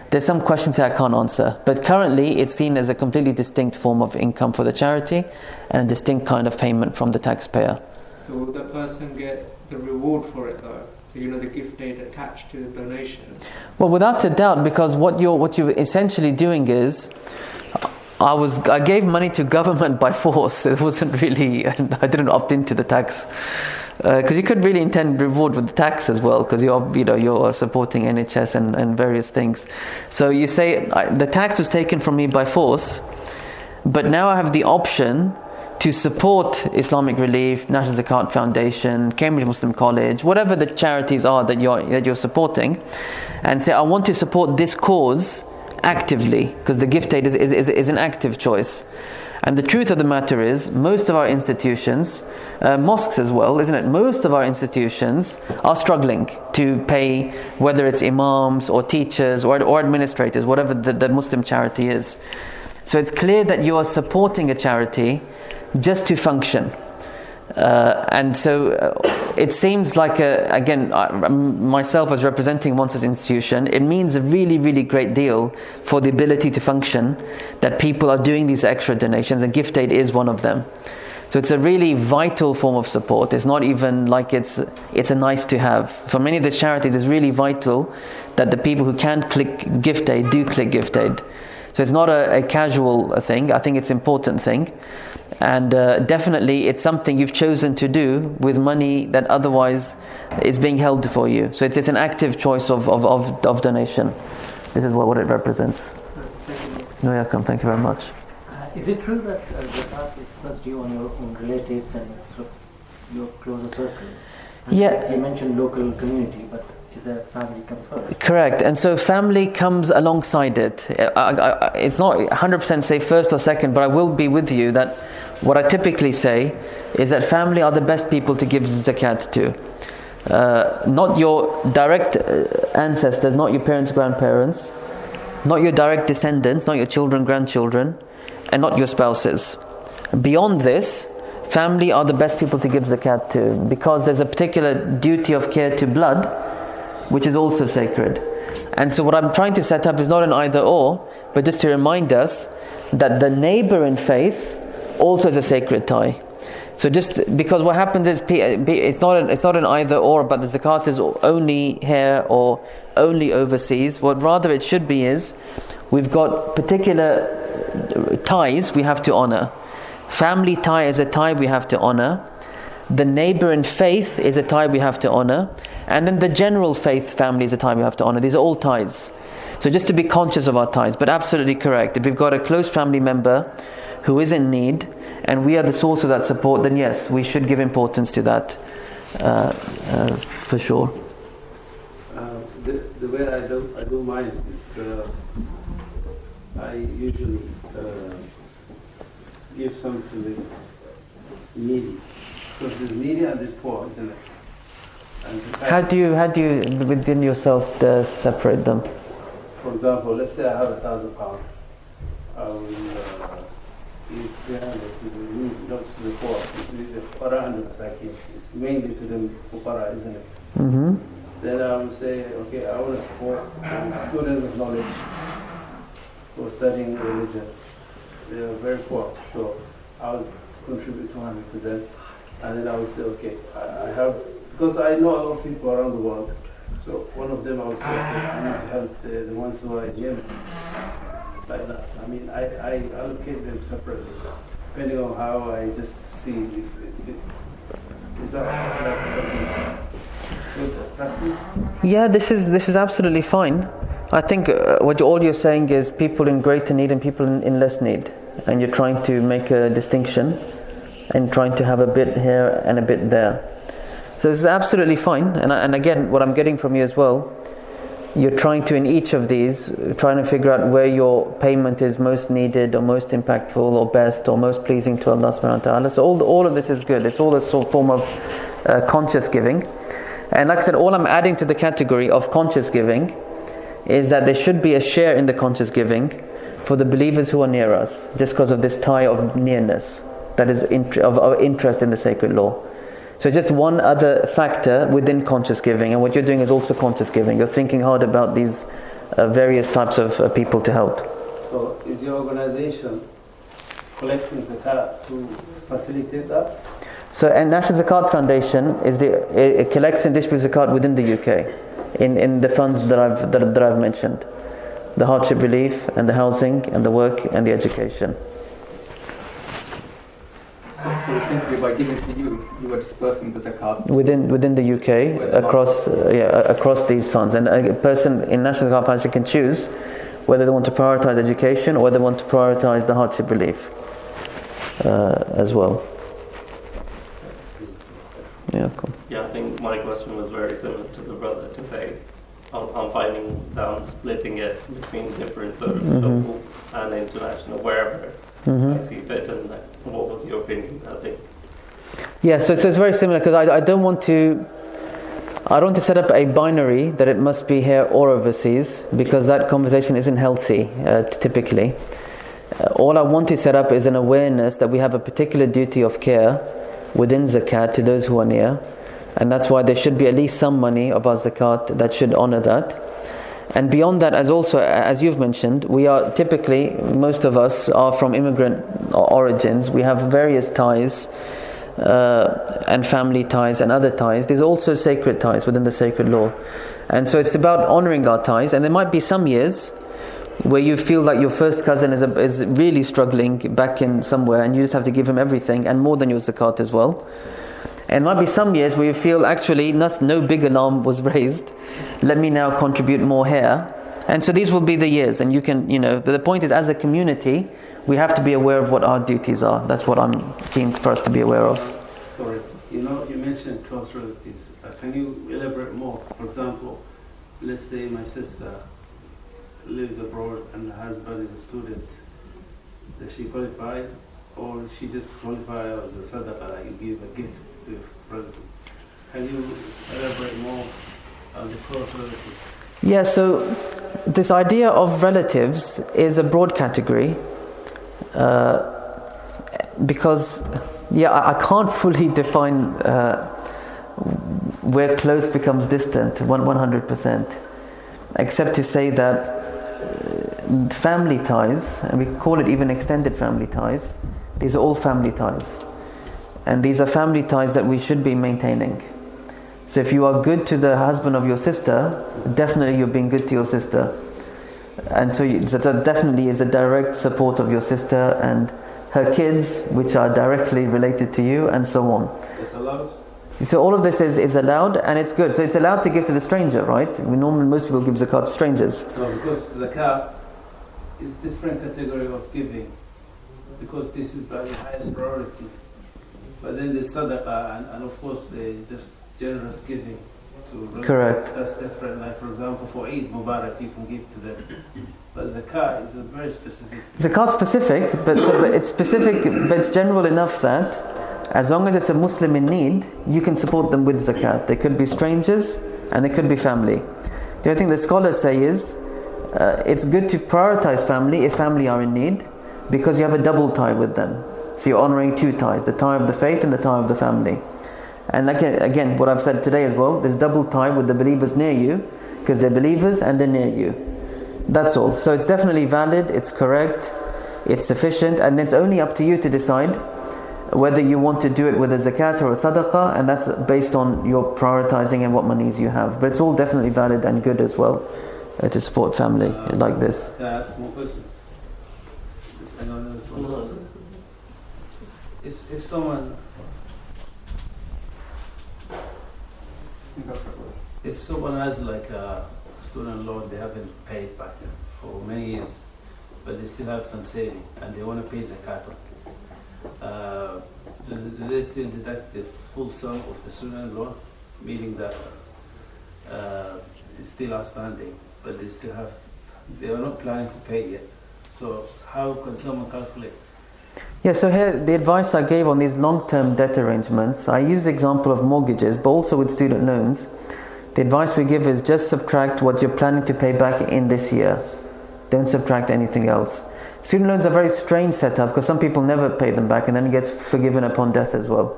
Speaker 1: there's some questions that I can't answer. But currently, it's seen as a completely distinct form of income for the charity and a distinct kind of payment from the taxpayer.
Speaker 3: So will the person get the reward for it though? So the gift aid attached to the donation?
Speaker 1: Well, without a doubt, because what you're essentially doing is, I gave money to government by force. It wasn't really, I didn't opt into the tax. Because you could really intend reward with the tax as well, because you're supporting NHS and various things. So you say, the tax was taken from me by force, but now I have the option to support Islamic Relief, National Zakat Foundation, Cambridge Muslim College, whatever the charities are that you're supporting, and say, I want to support this cause actively, because the gift aid is an active choice. And the truth of the matter is, most of our institutions, mosques as well, isn't it? Most of our institutions are struggling to pay, whether it's imams or teachers or administrators, whatever the Muslim charity is. So it's clear that you are supporting a charity just to function. And so it seems like, myself as representing one such institution, it means a really, really great deal for the ability to function that people are doing these extra donations, and gift aid is one of them. So it's a really vital form of support. It's not even like it's a nice to have. For many of the charities, it's really vital that the people who can't click gift aid do click gift aid. So it's not a casual thing. I think it's an important thing. And definitely it's something you've chosen to do with money that otherwise is being held for you. So it's an active choice of donation. This is what it represents.
Speaker 3: Thank you.
Speaker 1: No, welcome. Thank you very much.
Speaker 4: Is it true that zakat is first due on your own relatives and your closer circle?
Speaker 1: Yeah.
Speaker 4: You mentioned local community, but is that family comes first?
Speaker 1: Correct. And so family comes alongside it. It's not 100% say first or second, but I will be with you that what I typically say is that family are the best people to give zakat to. Not your direct ancestors, not your parents, grandparents, not your direct descendants, not your children, grandchildren, and not your spouses. Beyond this, family are the best people to give zakat to, because there's a particular duty of care to blood, which is also sacred. And so what I'm trying to set up is not an either or, but just to remind us that the neighbor in faith also is a sacred tie. So just because what happens is it's not an either or, but the zakat is only here or only overseas. What rather it should be is, we've got particular ties we have to honor. Family tie is a tie we have to honor. The neighbor in faith is a tie we have to honor. And then the general faith family is a tie we have to honor. These are all ties. So just to be conscious of our ties. But absolutely correct. If we've got a close family member who is in need, and we are the source of that support, then yes, we should give importance to that, for sure.
Speaker 5: The way I do mine is, I usually give some to the needy, because there's needy and there's poor, isn't it? And
Speaker 1: How do you within yourself separate them?
Speaker 5: For example, let's say I have £1,000. I will give 300 to the needy, not to the poor. You see, the fuqara and the masakin, it's mainly to the fuqara, isn't it?
Speaker 1: Mm-hmm.
Speaker 5: Then I will say, okay, I want to support students of knowledge who are studying religion. They are very poor, so I will contribute 200 to them. And then I will say, okay, I have, because I know a lot of people around the world. So one of them I will say, okay, I need to help the ones who are in Yemen. like that. I mean, I allocate them separately, depending on how I just see is that like something good practice?
Speaker 1: Yeah, this is absolutely fine. I think all you're saying is people in greater need and people in less need, and you're trying to make a distinction and trying to have a bit here and a bit there. So this is absolutely fine. And again, what I'm getting from you as well, you're trying to, in each of these, trying to figure out where your payment is most needed or most impactful or best or most pleasing to Allah subhanahu wa ta'ala. So all of this is good. It's all a sort of form of conscious giving. And like I said, all I'm adding to the category of conscious giving is that there should be a share in the conscious giving for the believers who are near us, just because of this tie of nearness that is of interest in the sacred law. So just one other factor within conscious giving, and what you're doing is also conscious giving. You're thinking hard about these various types of people to help.
Speaker 5: So is your organization collecting zakat to facilitate that?
Speaker 1: So, and National Zakat Foundation it collects and distributes zakat within the UK, in the funds that I've mentioned, the hardship relief and the housing and the work and the education.
Speaker 6: So essentially, by giving to you, you are dispersing the zakat
Speaker 1: within the UK across these funds, and a person in National Zakat Foundation can choose whether they want to prioritize education or whether they want to prioritize the hardship relief as well. Yeah, cool.
Speaker 7: Yeah, I think my question was very similar to the brother, to say I'm finding that I'm splitting it between different sort of local and international, wherever I see fit. And what was your opinion, I think?
Speaker 1: Yeah, so it's very similar, because I don't want to set up a binary that it must be here or overseas, because that conversation isn't healthy typically. All I want to set up is an awareness that we have a particular duty of care within zakat to those who are near, and that's why there should be at least some money of our zakat that should honor that. And beyond that, as you've mentioned, we are typically, most of us are from immigrant origins. We have various ties and family ties and other ties. There's also sacred ties within the sacred law, and so it's about honoring our ties. And there might be some years where you feel like your first cousin is really struggling back in somewhere, and you just have to give him everything and more than your zakat as well. And might be some years where you feel actually no big alarm was raised, let me now contribute more here. And so these will be the years, and you can, but the point is, as a community, we have to be aware of what our duties are. That's what I'm keen for us to be aware of.
Speaker 5: Sorry, you mentioned close relatives. Can you elaborate more? For example, let's say my sister lives abroad and her husband is a student. Does she qualify, or she just qualify as a sadaqah, like you give a gift to a relative? Can you elaborate more on the close relatives?
Speaker 1: Yeah, so this idea of relatives is a broad category because I can't fully define where close becomes distant 100%, except to say that family ties, and we call it even extended family ties, these are all family ties, and these are family ties that we should be maintaining. So if you are good to the husband of your sister, definitely you're being good to your sister, and so that definitely is a direct support of your sister and her kids, which are directly related to you, and so on.
Speaker 5: It's allowed?
Speaker 1: So all of this is allowed, and it's good. So it's allowed to give to the stranger, right? Most people give zakat to strangers.
Speaker 5: No, because zakat is different category of giving, because this is the highest priority. But then the sadaqah and of course the just generous giving to relatives.
Speaker 1: Correct.
Speaker 5: That's different. Like for example, for Eid Mubarak, you can give to them. But zakat is a very specific.
Speaker 1: Zakat specific, but it's specific, but it's general enough that as long as it's a Muslim in need, you can support them with zakat. They could be strangers and they could be family. The other thing the scholars say is it's good to prioritize family if family are in need, because you have a double tie with them. So you're honoring two ties, the tie of the faith and the tie of the family. And again, what I've said today as well, there's double tie with the believers near you, because they're believers and they're near you. That's all. So it's definitely valid, it's correct, it's sufficient, and it's only up to you to decide whether you want to do it with a zakat or a sadaqah, and that's based on your prioritizing and what monies you have. But it's all definitely valid and good as well to support family like this.
Speaker 5: Can I ask more questions? Anyone else want to
Speaker 7: No.
Speaker 5: ask? If someone has like a student loan they haven't paid back for many years, but they still have some saving and they want to pay zakat on, do they still deduct the full sum of the student loan, meaning that it's still outstanding, but they are not planning to pay yet? So how can someone calculate?
Speaker 1: Yeah, so here the advice I gave on these long-term debt arrangements, I use the example of mortgages, but also with student loans. The advice we give is just subtract what you're planning to pay back in this year. Don't subtract anything else. Student loans are a very strange setup because some people never pay them back and then it gets forgiven upon death as well.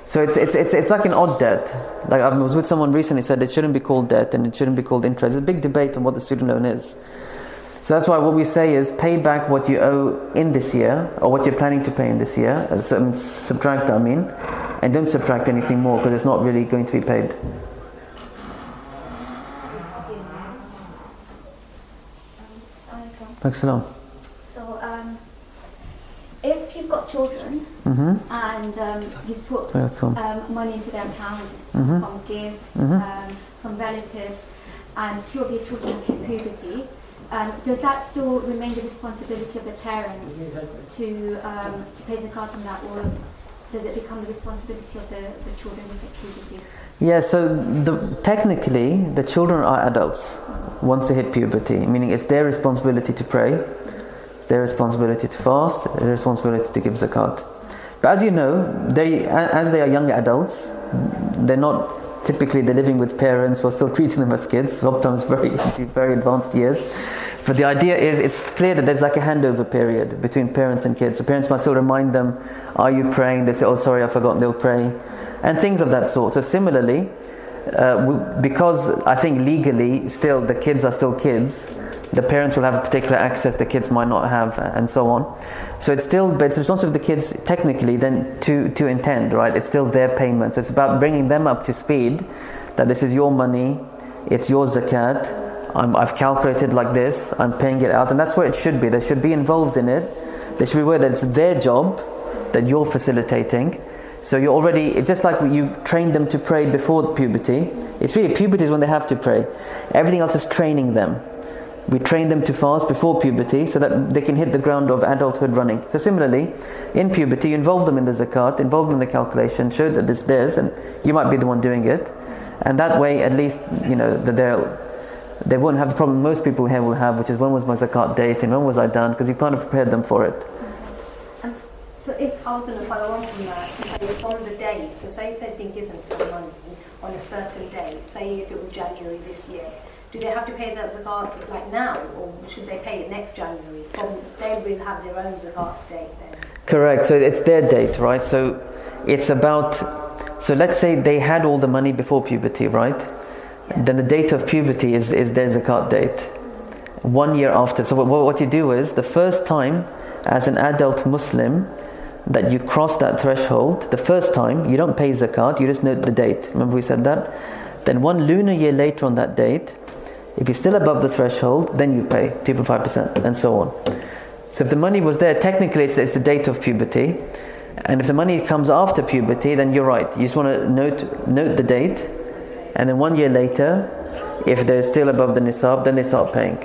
Speaker 1: So it's like an odd debt. Like I was with someone recently said it shouldn't be called debt and it shouldn't be called interest. There's a big debate on what the student loan is. So that's why what we say is pay back what you owe in this year or what you're planning to pay in this year. Subtract, and don't subtract anything more because it's not really going to be paid. Excellent.
Speaker 8: So, if you've got children and you've put money into their accounts from gifts, from relatives, and two of your children have hit puberty, does that still remain the responsibility of the parents to pay zakat on that, or does it become the responsibility of the children who hit puberty?
Speaker 1: Yeah, so technically the children are adults once they hit puberty, meaning it's their responsibility to pray, it's their responsibility to fast, their responsibility to give zakat. But as you know, as they are young adults, they're living with parents who are still treating them as kids, sometimes very advanced years. But the idea is, it's clear that there's like a handover period between parents and kids. So parents must still remind them, are you praying? They say, oh sorry, I forgot, they'll pray. And things of that sort. So similarly, because I think legally still the kids are still kids, the parents will have a particular access the kids might not have, and so on. So it's responsible of the kids technically then to intend, right? It's still their payment. So it's about bringing them up to speed that this is your money, it's your zakat, I've calculated like this, I'm paying it out, and that's where it should be. They should be involved in it. They should be aware that it's their job that you're facilitating. So it's just like you trained them to pray before puberty. It's really puberty is when they have to pray. Everything else is training them. We train them to fast before puberty so that they can hit the ground of adulthood running. So similarly, in puberty, you involve them in the zakat, involve them in the calculation, show that it's theirs, and you might be the one doing it. And that way, at least, that they won't have the problem most people here will have, which is when was my zakat date and when was I done, because you kind of prepared them for it.
Speaker 9: So if I was going to follow on from that, say from the date, so say if they've been given some money on a certain date, say if it was January this year, do they have to pay that zakat like now, or should they pay it next January? They will have their own zakat date then.
Speaker 1: Correct. So it's their date, right? So it's about. So let's say they had all the money before puberty, right? Yeah. Then the date of puberty is their zakat date. 1 year after. So what you do is the first time as an adult Muslim that you cross that threshold, the first time you don't pay zakat, you just note the date. Remember we said that? Then 1 lunar year later on that date, if you're still above the threshold, then you pay 2.5% and so on. So if the money was there, technically it's the date of puberty. And if the money comes after puberty, then you're right. You just want to note the date. And then 1 year later, if they're still above the nisab, then they start paying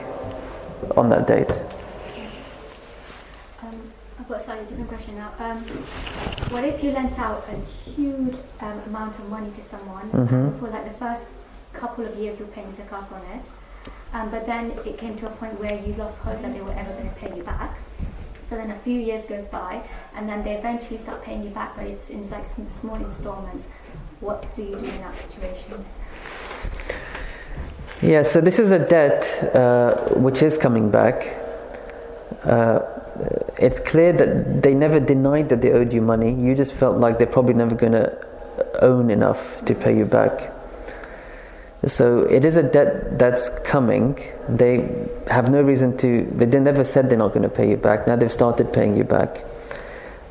Speaker 1: on that date.
Speaker 8: I've got a slightly different question now. What if you lent out a huge amount of money to someone for like the first couple of years you were paying zakat on it, but then it came to a point where you lost hope that they were ever going to pay you back. So then a few years goes by, and then they eventually start paying you back, but it's in like some small installments. What do you do in that situation?
Speaker 1: Yeah, so this is a debt which is coming back. It's clear that they never denied that they owed you money. You just felt like they're probably never going to own enough to pay you back. So it is a debt that's coming. They have no reason to. They never said they're not going to pay you back. Now they've started paying you back.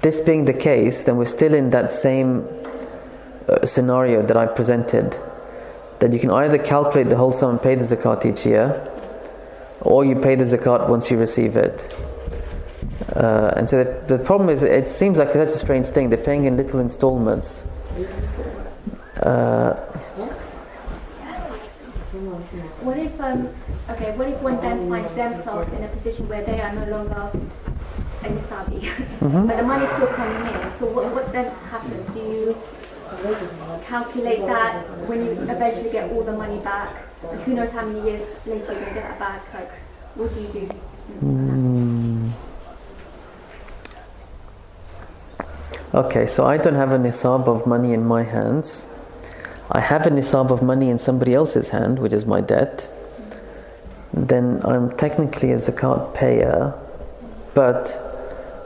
Speaker 1: This being the case, then we're still in that same scenario that I presented. That you can either calculate the whole sum and pay the zakat each year, or you pay the zakat once you receive it. And so the problem is, it seems like such a strange thing. They're paying in little installments.
Speaker 8: What if what if one then finds themselves in a position where they are no longer a nisabi, but the money's still coming in? So what then happens? Do you calculate that when you eventually get all the money back? And who knows how many years later you're going to get that back? Like, what do you do?
Speaker 1: Okay, so I don't have a nisab of money in my hands. I have a nisab of money in somebody else's hand, which is my debt. Then I'm technically a zakat payer, but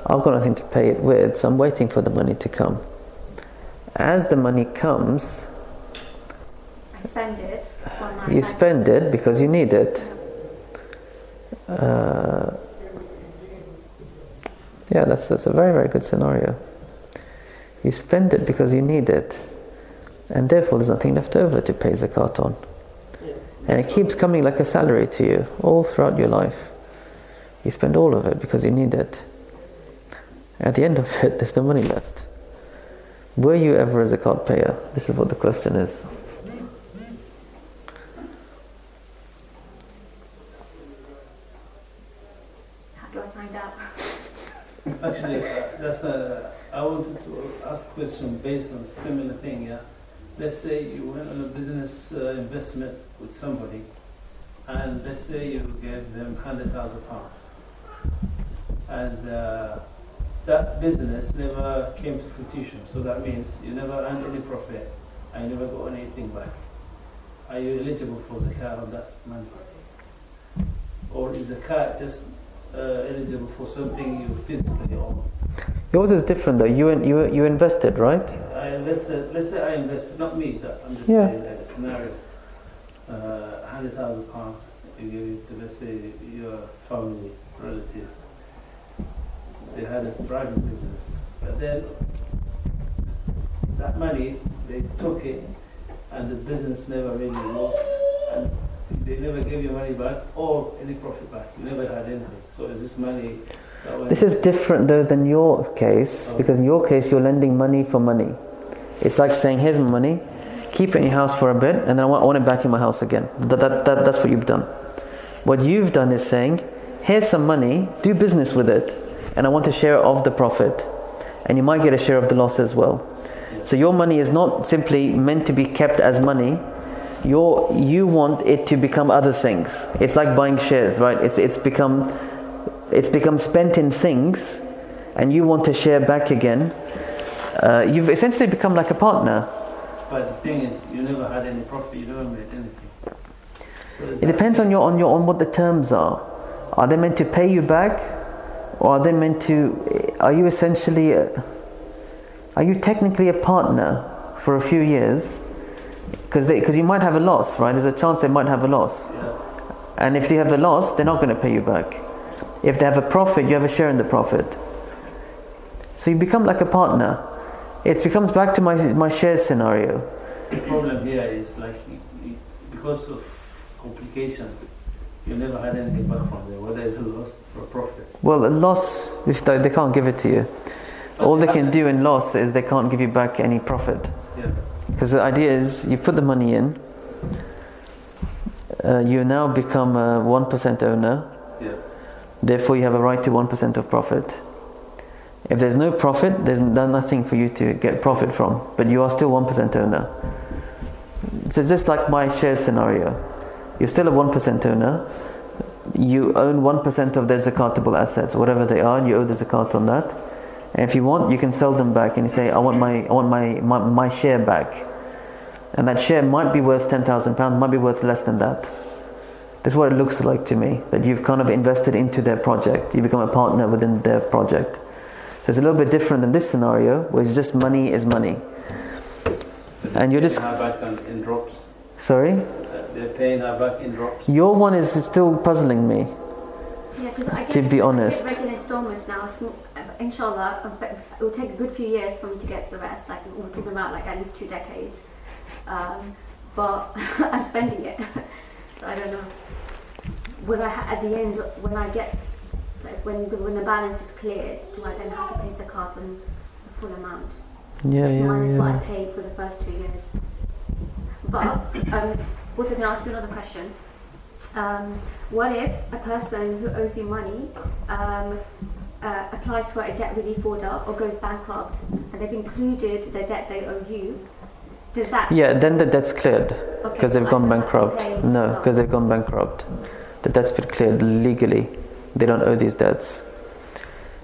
Speaker 1: I've got nothing to pay it with, so I'm waiting for the money to come. As the money comes,
Speaker 8: I spend it.
Speaker 1: You spend it because you need it. Yeah, that's a very, very good scenario. You spend it because you need it, and therefore there's nothing left over to pay zakat on. And it keeps coming like a salary to you all throughout your life. You spend all of it because you need it. At the end of it, there's no money left. Were you ever a zakat payer? This is what the question is.
Speaker 8: How do I find out?
Speaker 5: Actually, I wanted to ask a question based on similar thing. Yeah, let's say you went on a business investment with somebody, and let's say you gave them £100,000, and that business never came to fruition. So that means you never earned any profit, and you never got anything back. Are you eligible for zakat on that money, or is zakat just eligible for something you physically own?
Speaker 1: Yours is different though. You invested, right?
Speaker 5: I invested. Let's say I invested, not me. I'm just
Speaker 1: Yeah.
Speaker 5: saying like a scenario. £100,000. You give it to, let's say, your family, relatives. They had a thriving business, but then that money they took it, and the business never really worked, and they never gave you money back or any profit back. You never had anything. So is this money?
Speaker 1: This is different though than your case, because in your case you're lending money for money. It's like saying, here's my money, keep it in your house for a bit, and then I want it back in my house again. That's what you've done. What you've done is saying, here's some money, do business with it, and I want a share of the profit. And you might get a share of the loss as well. So your money is not simply meant to be kept as money. You want it to become other things. It's like buying shares, right? It's become spent in things, and you want to share back again. You've essentially become like a partner.
Speaker 5: But the thing is, you never had any profit. You never made anything. So
Speaker 1: It depends on what the terms are. Are they meant to pay you back, or are they meant to? Are you essentially? Are you technically a partner for a few years? Because you might have a loss, right? There's a chance they might have a loss.
Speaker 5: Yeah.
Speaker 1: And if you have a loss, they're not going to pay you back. If they have a profit, you have a share in the profit. So you become like a partner. It becomes back to my share scenario.
Speaker 5: The problem here is like because of complication, you never had anything back from there, whether it's a loss or a profit.
Speaker 1: Well, a loss, they can't give it to you. All they can do in loss is they can't give you back any profit.
Speaker 5: Yeah.
Speaker 1: Because the idea is you put the money in, you now become a 1% owner.
Speaker 5: Yeah.
Speaker 1: Therefore, you have a right to 1% of profit. If there's no profit, there's nothing for you to get profit from, but you are still 1% owner. So it's just like my share scenario. You're still a 1% owner. You own 1% of their zakatable assets, whatever they are, and you owe the zakat on that. And if you want, you can sell them back and you say, I want my share back. And that share might be worth £10,000, might be worth less than that. This is what it looks like to me, that you've kind of invested into their project. You become a partner within their project. So it's a little bit different than this scenario, where it's just money is money. And you're just...
Speaker 5: Her back in drops.
Speaker 1: Sorry?
Speaker 5: They're paying her back in drops.
Speaker 1: Your one is still puzzling me.
Speaker 8: Yeah, because I
Speaker 1: To be honest.
Speaker 8: get regular installments now. Inshallah, it will take a good few years for me to get the rest. Like we're talking about like at least 2 decades. But I'm spending it, so I don't know. Will I at the end when I get like when the balance is cleared, do I then have to pay zakat on the full amount?
Speaker 1: Yeah,
Speaker 8: Minus what I paid for the first 2 years. But also, can I ask you another question? What if a person who owes you money applies for a debt relief order or goes bankrupt, and they've included the debt they owe you? Does that?
Speaker 1: Yeah, then the debt's cleared because
Speaker 8: Okay,
Speaker 1: they've gone bankrupt. No,
Speaker 8: no.
Speaker 1: because they've gone bankrupt. The debt's been cleared legally. They don't owe these debts.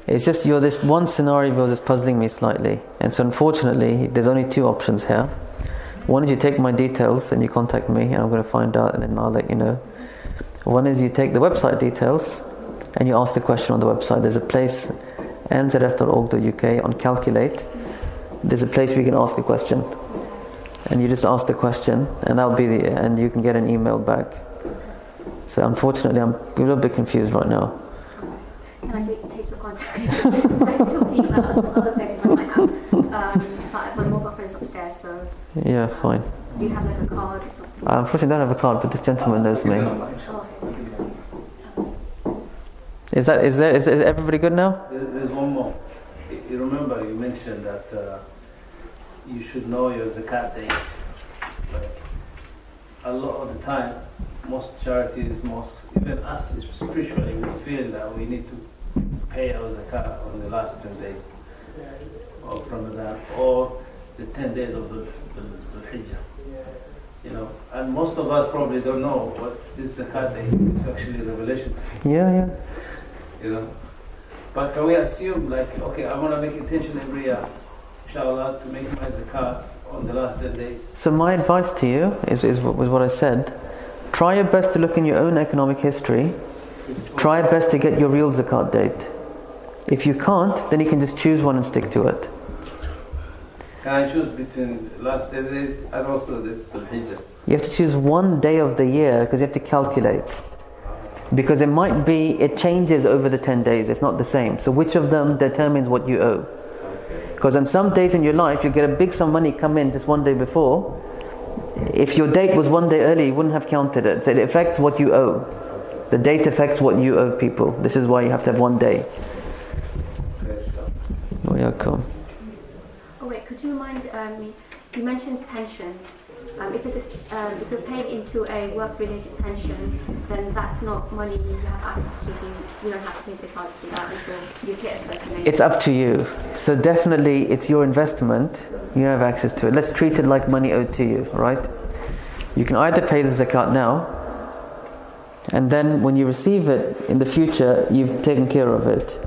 Speaker 1: It's just this one scenario was just puzzling me slightly, and so unfortunately, there's only 2 options here. One is you take my details and you contact me, and I'm going to find out, and then I'll let you know. One is you take the website details and you ask the question on the website. There's a place, nzf.org.uk, on Calculate. There's a place where you can ask a question, and you just ask the question, and that'll be and you can get an email back. So unfortunately, I'm a little bit confused right now.
Speaker 8: Can I take your contact? I can talk to you about other questions I might have. But my mobile phone's upstairs, so.
Speaker 1: Yeah, fine.
Speaker 8: Do you have like a card or something?
Speaker 1: I unfortunately don't have a card, but this gentleman knows me. Is everybody good now?
Speaker 5: There's one more. You remember you mentioned that you should know your zakat date. Like, a lot of the time, most charities, even us spiritually, we feel that we need to pay our zakat on the last 10 days of Ramadan or the 10 days of the Hijjah. You know, and most of us probably don't know what this zakat date is actually a revelation.
Speaker 1: Yeah.
Speaker 5: You know, but can we assume like, okay, I want to make intention every year, inshallah, to make my zakat on the last 10 days?
Speaker 1: So my advice to you is what I said. Try your best to look in your own economic history. Try your best to get your real zakat date. If you can't, then you can just choose one and stick to it.
Speaker 5: Can I choose between the last 10 days and also the Hijjah?
Speaker 1: You have to choose one day of the year because you have to calculate. Because it changes over the 10 days. It's not the same. So which of them determines what you owe? Because on some days in your life, you get a big sum of money come in just one day before. If your date was one day early, you wouldn't have counted it. So it affects what you owe. The date affects what you owe people. This is why you have to have one day. Welcome.
Speaker 8: Oh wait, could you remind me? You mentioned pensions. If you're paying into a work-related pension, then that's not money you have access to. So you don't have to pay zakat to that until you hit a certain age.
Speaker 1: It's up to you. So definitely, it's your investment. You have access to it. Let's treat it like money owed to you, right? You can either pay the zakat now, and then when you receive it in the future, you've taken care of it.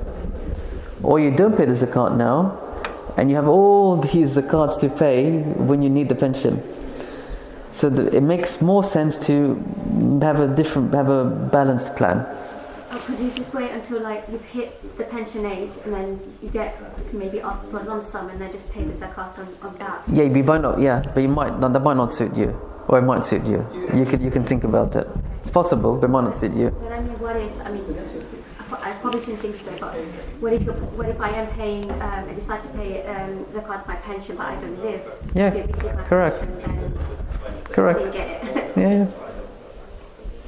Speaker 1: Or you don't pay the zakat now, and you have all these zakats to pay when you need the pension. So it makes more sense to have a balanced plan.
Speaker 8: Could you just wait until you've hit the pension age, and then you get maybe ask for a lump sum, and then just pay the zakat on that?
Speaker 1: Yeah, you might not. Yeah, but that might not suit you, or it might suit you. You can think about it. It's possible, but it might not suit you.
Speaker 8: But I probably shouldn't think so. But what if I am paying? I decide to pay zakat my pension, but I don't live.
Speaker 1: Yeah,
Speaker 8: so if you see my
Speaker 1: correct.
Speaker 8: Pension,
Speaker 1: Correct.
Speaker 8: I didn't get it.
Speaker 1: Yeah.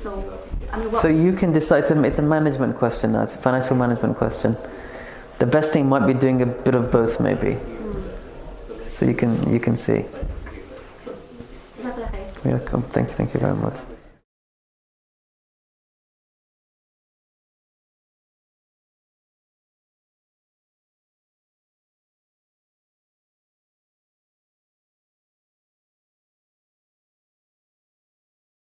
Speaker 8: So
Speaker 1: So you can decide. It's a management question now. It's a financial management question. The best thing might be doing a bit of both, maybe. So you can see.
Speaker 8: Jazakallah khair.
Speaker 1: Yeah, come. Thank you very much.